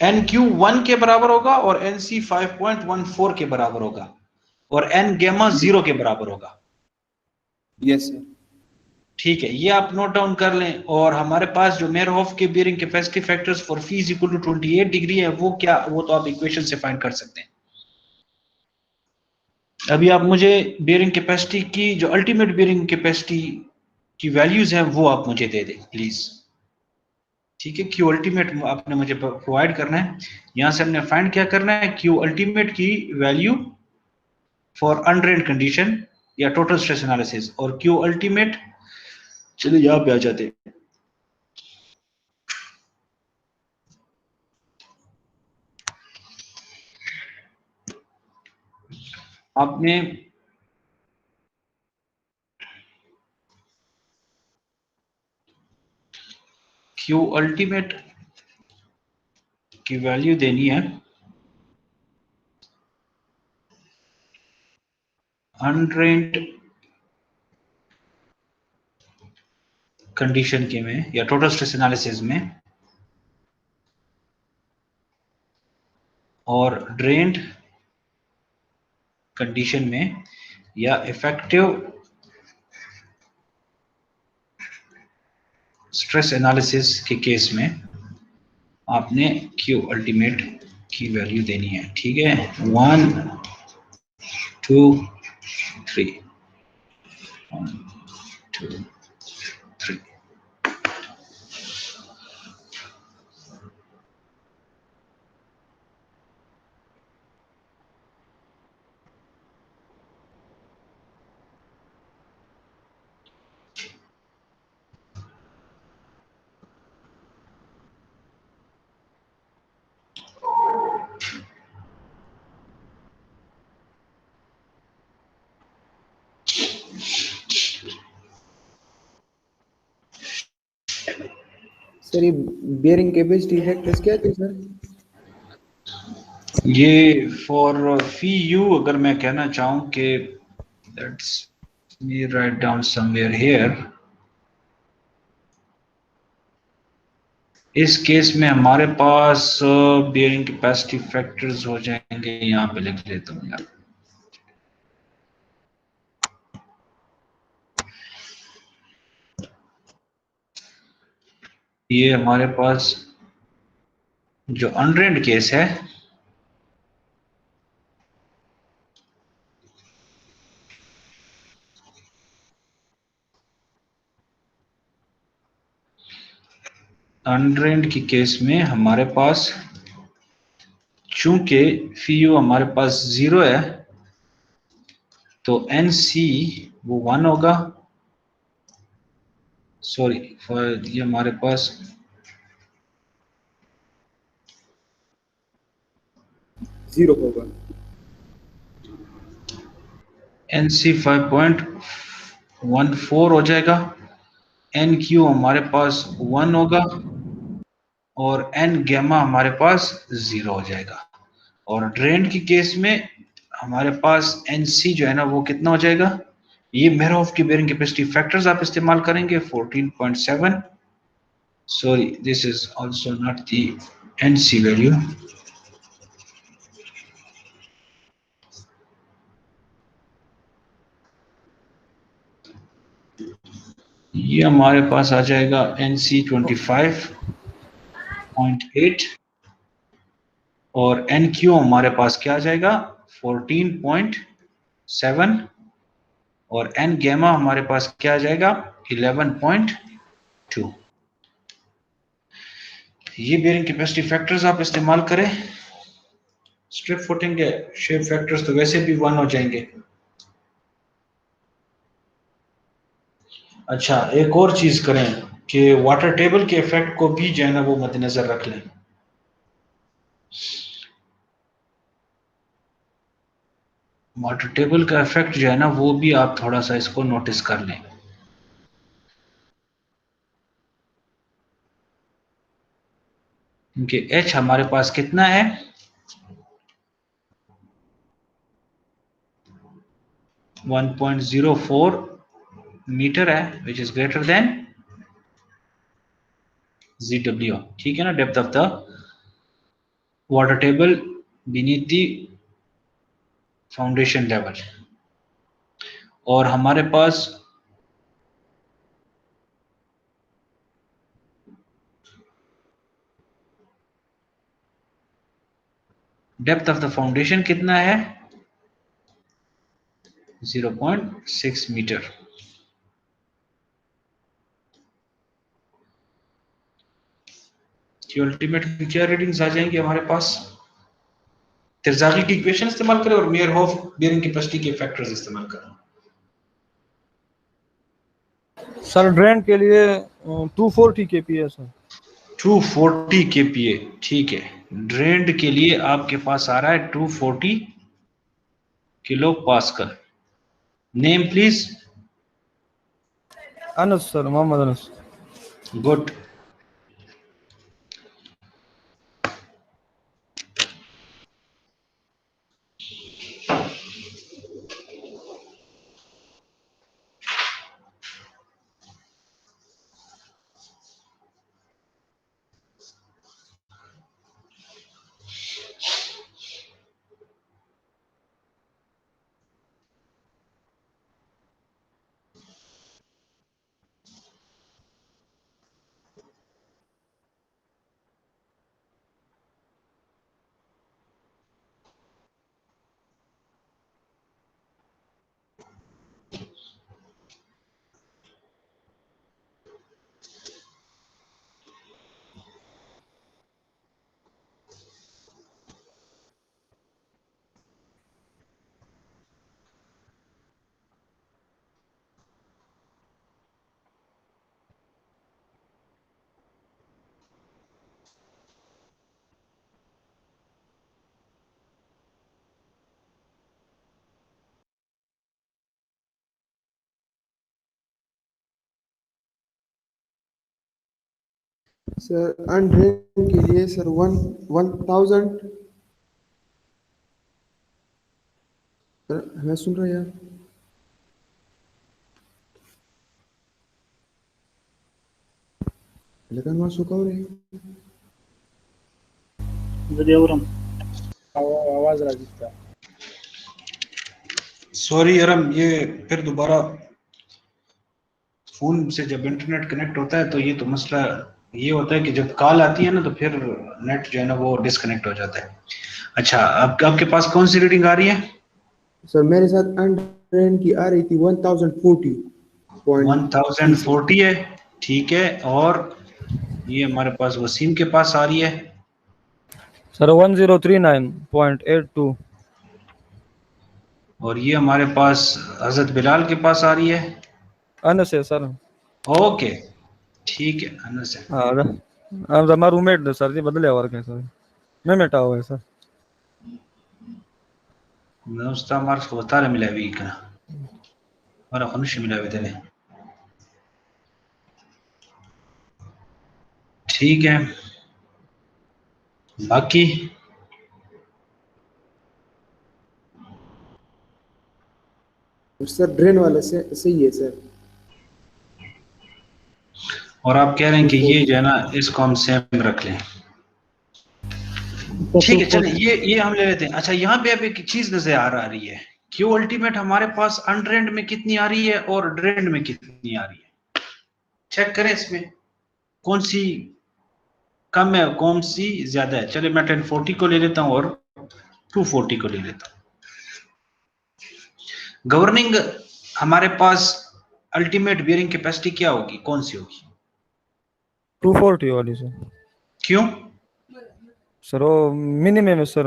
NQ 1 के बराबर होगा और NC 5.14 के बराबर होगा और N गैमा 0 के बराबर होगा। Yes sir. ठीक है, ये आप नोट डाउन कर लें। और हमारे पास जो मेयरहोफ के bearing capacity factors for phi is equal to 28 degree है, वो क्या, वो तो आप इक्वेशन से फाइंड कर सकते हैं। अभी आप मुझे बियरिंग कैपेसिटी की जो अल्टीमेट बियरिंग कैपेसिटी की वैल्यूज हैं वो आप मुझे दे दें प्लीज। ठीक है, क्यू अल्टीमेट आपने मुझे प्रोवाइड करना है। यहां से हमने फाइंड क्या करना है, क्यू अल्टीमेट की वैल्यू फॉर अनड्रेन्ड कंडीशन या टोटल स्ट्रेस एनालिसिस, और क्यू अल्टीमेट, चलिए यहाँ पे आ जाते हैं। आपने क्यू अल्टीमेट की वैल्यू देनी है अनड्रेन्ड कंडीशन के में या टोटल स्ट्रेस एनालिसिस में, और ड्रेन्ड कंडीशन में या इफेक्टिव स्ट्रेस एनालिसिस के केस में आपने क्यू अल्टीमेट की वैल्यू देनी है। ठीक है, 1 2 3 1 2 3। सर ये बियरिंग कैपेसिटी फैक्टर्स क्या थे सर? ये फॉर फी यू अगर मैं कहना चाहूं कि let's me write down somewhere here, इस केस में हमारे पास बियरिंग कैपेसिटी फैक्टर्स हो जाएंगे, यहां पे लिख लेता हूं यार, ये हमारे पास जो अनड्रेन्ड केस है, अनड्रेन्ड की केस में हमारे पास चूंकि फी यू हमारे पास 0 है तो एन सी वो 1 होगा, सॉरी ये हमारे पास 0 होगा। एन सी 5.14 हो जाएगा, एन क्यू हमारे पास 1 होगा और एन गैमा हमारे पास 0 हो जाएगा। और ड्रेन की केस में हमारे पास एन सी जो है ना वो कितना हो जाएगा, ये मेयरहोफ की बियरिंग कैपेसिटी फैक्टर्स आप इस्तेमाल करेंगे 14.7, sorry this is also not the NC value, ये हमारे पास आ जाएगा NC 25.8 और NQ हमारे पास क्या आ जाएगा 14.7 और N गैमा हमारे पास क्या आ जाएगा 11.2। ये बियरिंग कैपेसिटी फैक्टर्स आप इस्तेमाल करें। स्ट्रिप फुटिंग के शेप फैक्टर्स तो वैसे भी 1 हो जाएंगे। अच्छा, एक और चीज करें कि वाटर टेबल के इफेक्ट को भी जो है ना वो मद्देनजर रख लें। वाटर टेबल का इफेक्ट जो है ना वो भी आप थोड़ा सा इसको नोटिस कर लें। क्योंकि एच हमारे पास कितना है, 1.04 मीटर है, which is greater then ZW, ठीक है ना, depth of the water table beneath the foundation level. और हमारे पास डेप्थ ऑफ द फाउंडेशन कितना है, 0.6 मीटर। कि अल्टीमेट क्या रीडिंग्स आ जाएंगे हमारे पास। तिरजागी की इक्वेशन इस्तेमाल करें और मेयरहोफ बेयरिंग कैपेसिटी के फैक्टर्स इस्तेमाल करें। सर ड्रेन के लिए 240 kPa है सर। 240 kPa, ठीक है। ड्रेन्ड के लिए आपके पास आ रहा है 240 kilopascal. Name please. Anas sir, Mohammad Anas. Good. Sir undrained के लिए सर 1000। सर हमें सुन रहे हैं यार? लेकिन वहाँ सुखा हो रही है। जदियावरम आवाज राजीव का। सॉरी अरम, ये फिर दोबारा फोन से जब इंटरनेट कनेक्ट होता है तो ये तो मसला ये होता है कि जब कॉल आती है ना तो फिर नेट जो है ना वो डिस्कनेक्ट हो जाता है। अच्छा, आपके पास कौन सी रीडिंग आ रही है? सर मेरे साथ अनड्रेन की आ रही थी 1040.36। 1040 है, ठीक है। और ये हमारे पास वसीम के पास आ रही है सर 1039.82। और ये हमारे पास हजरत बिलाल के पास आ रही है। अनस है सर। ओके, ठीक है, अनस है। हाँ हमारा रूममेट सर जी बदले और क्या सर, मैं मेटा हुआ है सर। मैं उसका मार्क्स को बता रहा मिला भी का हमारा खनुश मिला भी देने, ठीक है। बाकी सर ड्रेन वाला से सही है सर। और आप कह रहे हैं कि ये जो है ना इसको हम सेम रख लें, ठीक है। चलिए ये हम ले लेते हैं। अच्छा, यहाँ पे अब एक चीज नजर आ रही है, क्यू अल्टीमेट हमारे पास अनड्रेन्ड में कितनी आ रही है और ड्रेन्ड में कितनी आ रही है। चेक करें इसमें कौन सी कम है कौन सी ज्यादा है। चलिए मैं 1040 को ले लेता हूँ और 240 को ले लेता हूँ। गवर्निंग हमारे पास अल्टीमेट बियरिंग कैपेसिटी क्या होगी, कौन सी होगी? 240 वाली सर। क्यों? सर वो मिनिमम है सर।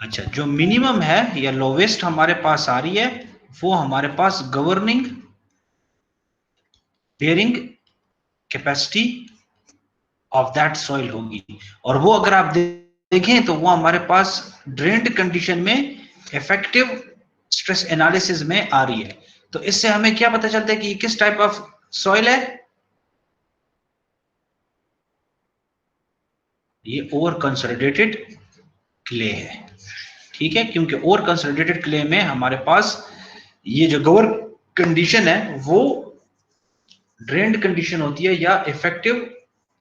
अच्छा, जो मिनिमम है या लोवेस्ट हमारे पास आ रही है वो हमारे पास governing bearing capacity of that soil होगी। और वो अगर आप देखें तो वो हमारे पास ड्रेन्ड कंडीशन में इफेक्टिव स्ट्रेस एनालिसिस में आ रही है। तो इससे हमें क्या पता चलता है कि किस टाइप ऑफ सॉइल है? ये ओवर कंसोलिडेटेड क्ले है, ठीक है, क्योंकि ओवर कंसोलिडेटेड क्ले में हमारे पास ये जो गवर कंडीशन है वो ड्रेन्ड कंडीशन होती है या इफेक्टिव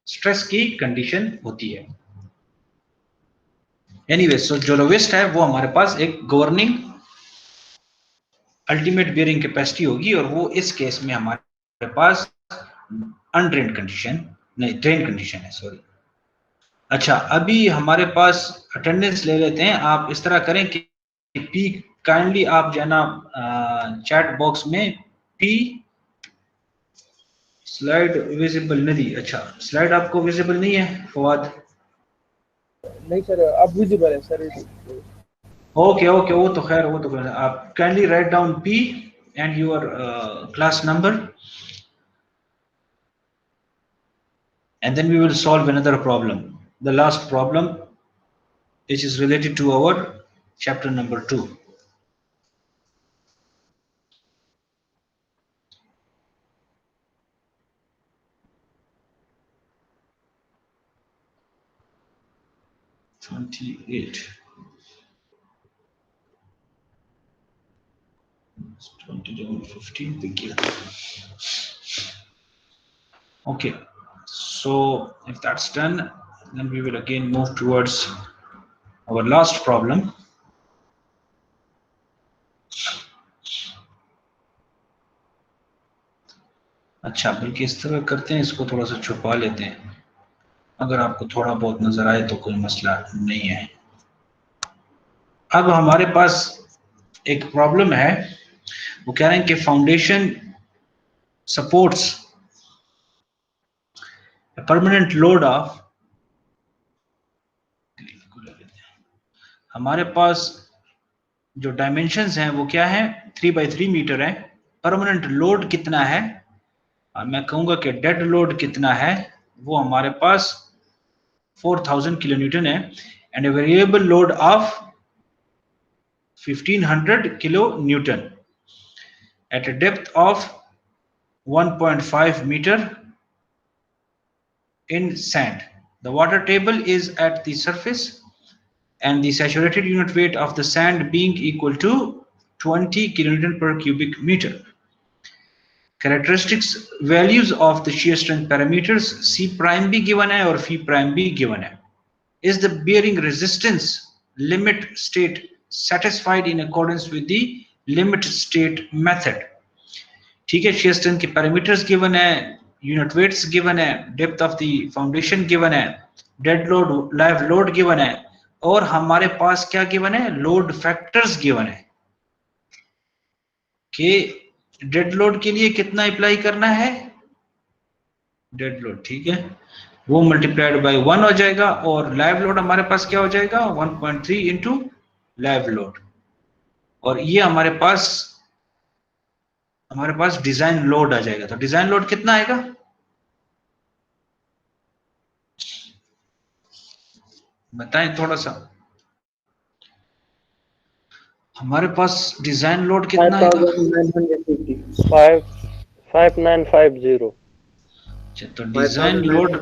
स्ट्रेस की कंडीशन होती है। एनीवे, सो जो लोवेस्ट है वो हमारे पास एक गवर्निंग अल्टीमेट बियरिंग कैपेसिटी होगी, और वो इस केस में हमारे पास अनड्रेन्ड कंडीशन नहीं, ड्रेन कंडीशन है, सॉरी। अच्छा, अभी हमारे पास अटेंडेंस ले लेते हैं। आप इस तरह करें कि पी काइंडली आप जो है ना चैट बॉक्स में पी स्लाइड विजिबल नहीं, अच्छा स्लाइड आपको विजिबल नहीं है फवाद? नहीं सर, अब विजिबल है सर। ओके ओके, वो तो खैर आप kindly write down P and your class number, and then we will solve another problem, the last problem, which is related to our chapter number 2. Thank you. Okay, so if that's done, then we will again move towards our last problem. अच्छा, बल्कि इस तरह करते हैं, इसको थोड़ा सा छुपा लेते हैं, अगर आपको थोड़ा बहुत नजर आए तो कोई मसला नहीं है। अब हमारे पास एक प्रॉब्लम है, वो कह रहे हैं कि foundation supports permanent load of, हमारे पास जो डायमेंशंस हैं वो क्या है, 3x3 मीटर है। परमानेंट लोड कितना है, और मैं कहूंगा कि डेड लोड कितना है, वो हमारे पास 4000 किलो न्यूटन है, and a variable load of 1500 kilo Newton at a depth of 1.5 meter in sand. The water table is at the surface and the saturated unit weight of the sand being equal to 20 kilonewton per cubic meter. Characteristics values of the shear strength parameters C prime भी given है और phi prime भी given है. Is the bearing resistance limit state satisfied in accordance with the limit state method? ठीक है, shear strength के parameters given है, unit weights given है, depth of the foundation given है, dead load live load given है, और हमारे पास क्या गिवन है, लोड फैक्टर्स गिवन है कि डेड लोड के लिए कितना अप्लाई करना है, डेड लोड, ठीक है, वो मल्टीप्लाइड बाय 1 हो जाएगा, और लाइव लोड हमारे पास क्या हो जाएगा, 1.3 इंटू लाइव लोड, और ये हमारे पास डिजाइन लोड आ जाएगा। तो डिजाइन लोड कितना आएगा, बताएं थोड़ा सा, हमारे पास डिजाइन लोड कितना आएगा, 5950। अच्छा, तो डिजाइन लोड,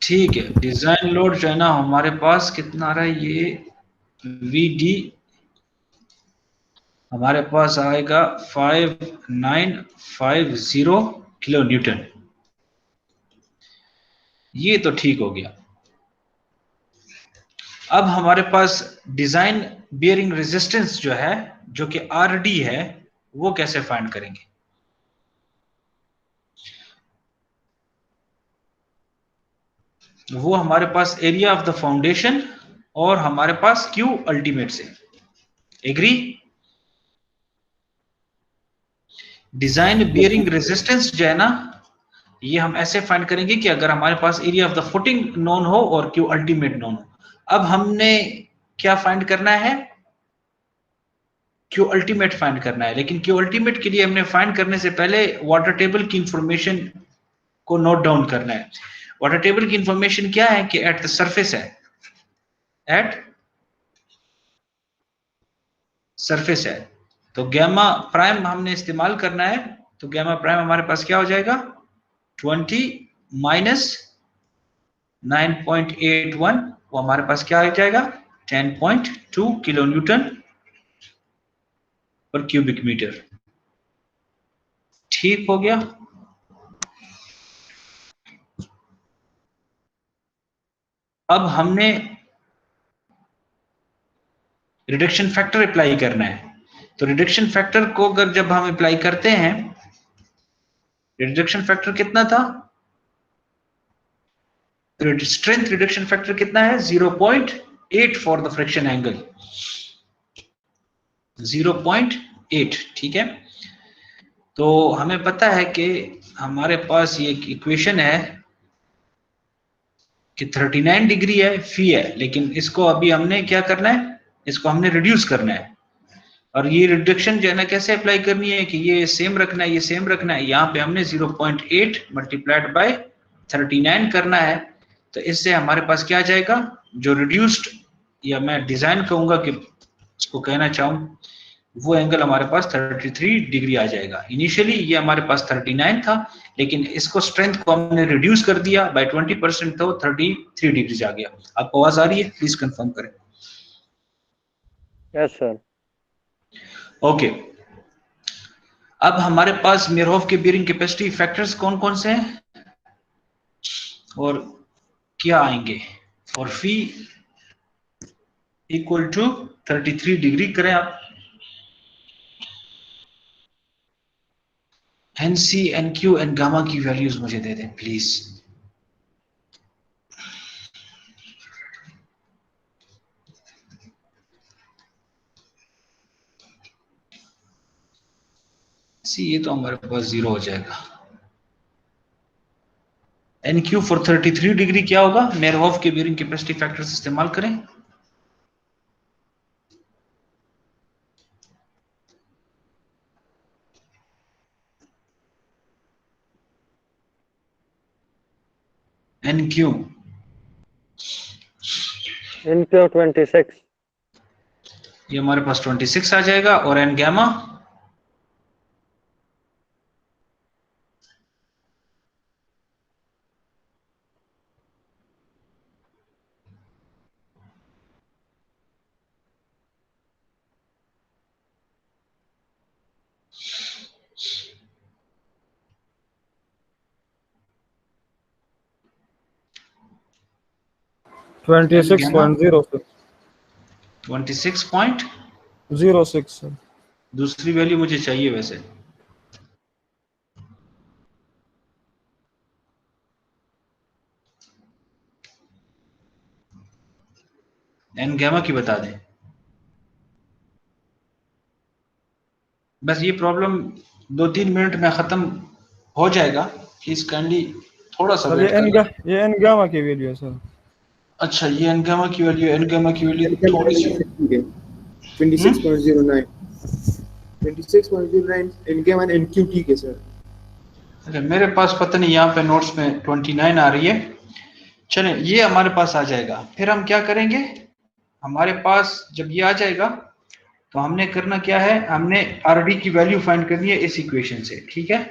ठीक है, डिजाइन लोड जो है ना हमारे पास कितना आ रहा है, ये VD हमारे पास आएगा 5950 किलो न्यूटन। ये तो ठीक हो गया। अब हमारे पास डिजाइन बियरिंग रेजिस्टेंस जो है, जो कि RD है, वो कैसे फाइंड करेंगे, वो हमारे पास एरिया ऑफ द फाउंडेशन और हमारे पास Q अल्टीमेट से, एग्री? डिजाइन बियरिंग रेजिस्टेंस जो है ना, ये हम ऐसे फाइंड करेंगे कि अगर हमारे पास area of the footing known हो और Q अल्टीमेट नोन हो। अब हमने क्या फाइंड करना है, Q अल्टीमेट फाइंड करना है, लेकिन Q अल्टीमेट के लिए हमने फाइंड करने से पहले वाटर टेबल की इंफॉर्मेशन को नोट डाउन करना है। वाटर टेबल की इंफॉर्मेशन क्या है कि एट द सरफेस है, एट सरफेस है, तो गैमा प्राइम हमने इस्तेमाल करना है, तो गैमा प्राइम हमारे पास क्या हो जाएगा, 20 माइनस 9.81 वो हमारे पास क्या आ जाएगा 10.2 किलो न्यूटन पर क्यूबिक मीटर। ठीक हो गया। अब हमने रिडक्शन फैक्टर अप्लाई करना है। तो रिडक्शन फैक्टर को अगर जब हम अप्लाई करते हैं, रिडक्शन फैक्टर कितना था, स्ट्रेंथ रिडक्शन फैक्टर कितना है 0.8 फॉर द फ्रिक्शन एंगल, 0.8। ठीक है, तो हमें पता है कि हमारे पास ये इक्वेशन है कि 39 डिग्री है, फी है, लेकिन इसको अभी हमने क्या करना है, इसको हमने रिड्यूस करना है। और ये रिडक्शन जो है ना कैसे अप्लाई करनी है कि ये सेम रखना है, ये सेम रखना है। यहाँ पे हमने 0.8 मल्टीप्लाइड बाय 39 करना है। तो इससे हमारे पास क्या आ जाएगा, जो रिड्यूस्ड, या मैं डिजाइन कहूंगा कि इसको कहना चाहूँ, वो एंगल हमारे पास 33 डिग्री आ जाएगा। इनिशियली ये हमारे पास 39 था, लेकिन इसको स्ट्रेंथ को हमने रिड्यूस कर दिया बाय 20%, तो 33 डिग्री आ गया। आपको आवाज आ रही है? प्लीज कंफर्म करें। Yes sir. ओके, अब हमारे पास मेयरहोफ के बेयरिंग कैपेसिटी फैक्टर्स कौन कौन से हैं और क्या आएंगे। For phi equal to 33 degree करें आप, N C, N Q, N gamma की वैल्यूज मुझे दे दें प्लीज। सी ये तो हमारे पास 0 हो जाएगा। एन क्यू फॉर 33 डिग्री क्या होगा, मेयरहोफ के बेयरिंग कैपेसिटी फैक्टर्स इस्तेमाल करें। एन क्यू इनक्यू 26। ये हमारे पास 26 आ जाएगा। और एन गामा सर 26.06 सर। दूसरी वैल्यू मुझे चाहिए वैसे। एन गामा की बता दें। बस ये प्रॉब्लम 2-3 मिनट में खत्म हो जाएगा, प्लीज काइंडली थोड़ा सा सर वेट कर लें। ये एन गामा की वैल्यू है सर। अच्छा, ये एन गामा की वैल्यू, एन गामा की वैल्यू थोड़ी सी 26.09 26.09 इनके मान एनक्यू ठीक है सर। अच्छा, मेरे पास पता नहीं, यहाँ पे नोट्स में 29 आ रही है। चलें, ये हमारे पास आ जाएगा। फिर हम क्या करेंगे, हमारे पास जब ये आ जाएगा तो हमने करना क्या है, हमने आरडी की वैल्यू फाइंड करनी है इस इक्वेशन से। ठीक है,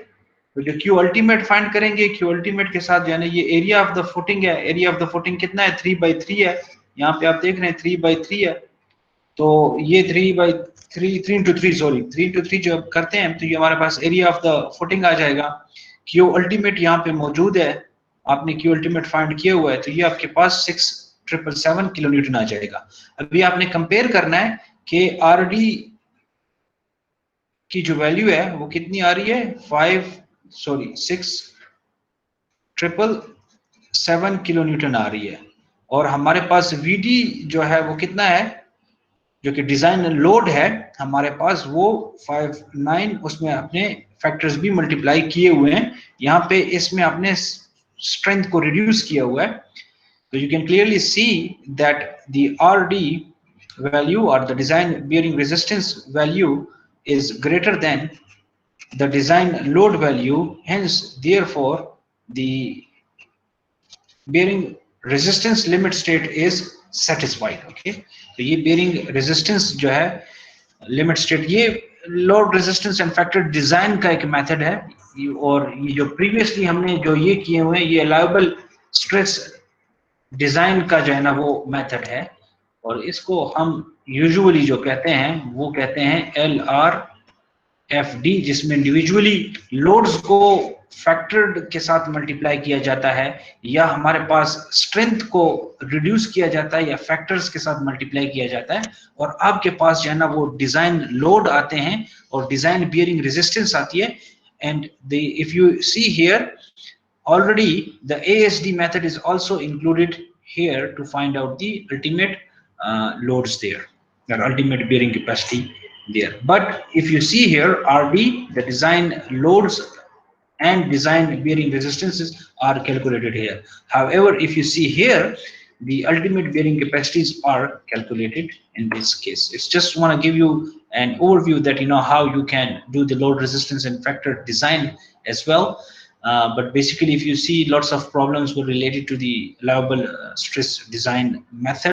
तो जो क्यू अल्टीमेट फाइंड करेंगे, क्यू अल्टीमेट के साथ यानी ये एरिया ऑफ द फुटिंग है, एरिया ऑफ द फुटिंग कितना है 3/3 है। यहाँ पे आप देख रहे हैं 3/3 है, तो ये 3 सॉरी 3 जो करते हैं तो ये हमारे पास एरिया ऑफ द फुटिंग आ जाएगा। क्यू अल्टीमेट यहाँ पे मौजूद है, आपने क्यू अल्टीमेट फाइंड किया हुआ है, तो ये आपके पास 6777 किलो न्यूटन आ जाएगा। अभी आपने कंपेयर करना है कि आरडी की जो वैल्यू है वो कितनी आ रही है, 6777 किलो न्यूटन आ रही है। और हमारे पास वीडी जो है वो कितना है, जो कि डिजाइन लोड है हमारे पास, वो 59, उसमें अपने फैक्टर्स भी मल्टीप्लाई किए हुए हैं। यहाँ पे इसमें आपने स्ट्रेंथ को रिड्यूस किया हुआ है, तो you can clearly see that the RD value or the design bearing resistance value is greater than the design load value, hence therefore the bearing resistance limit state is satisfied. Okay, तो ये bearing resistance जो है limit state, ये load resistance and factor design का एक method है। और ये जो previously हमने जो ये किए हुए हैं, ये allowable stress डिजाइन का जो है ना वो मेथड है, और इसको हम यूजुअली जो कहते हैं वो कहते हैं LRFD, जिसमें इंडिविजुअली लोड्स को फैक्टर्ड के साथ मल्टीप्लाई किया जाता है, या हमारे पास स्ट्रेंथ को रिड्यूस किया जाता है या फैक्टर्स के साथ मल्टीप्लाई किया जाता है, और आपके पास जो है ना वो डिजाइन लोड आते हैं और डिजाइन बियरिंग रेजिस्टेंस आती है. And if you see here, already the ASD method is also included here to find out the ultimate loads there, the ultimate bearing capacity there. But if you see here, RD, the design loads and design bearing resistances are calculated here. However, if you see here, the ultimate bearing capacities are calculated in this case. It's just want to give you an overview that you know how you can do the load resistance and factor design as well. But basically, if you see, lots of problems were related to the allowable stress design method.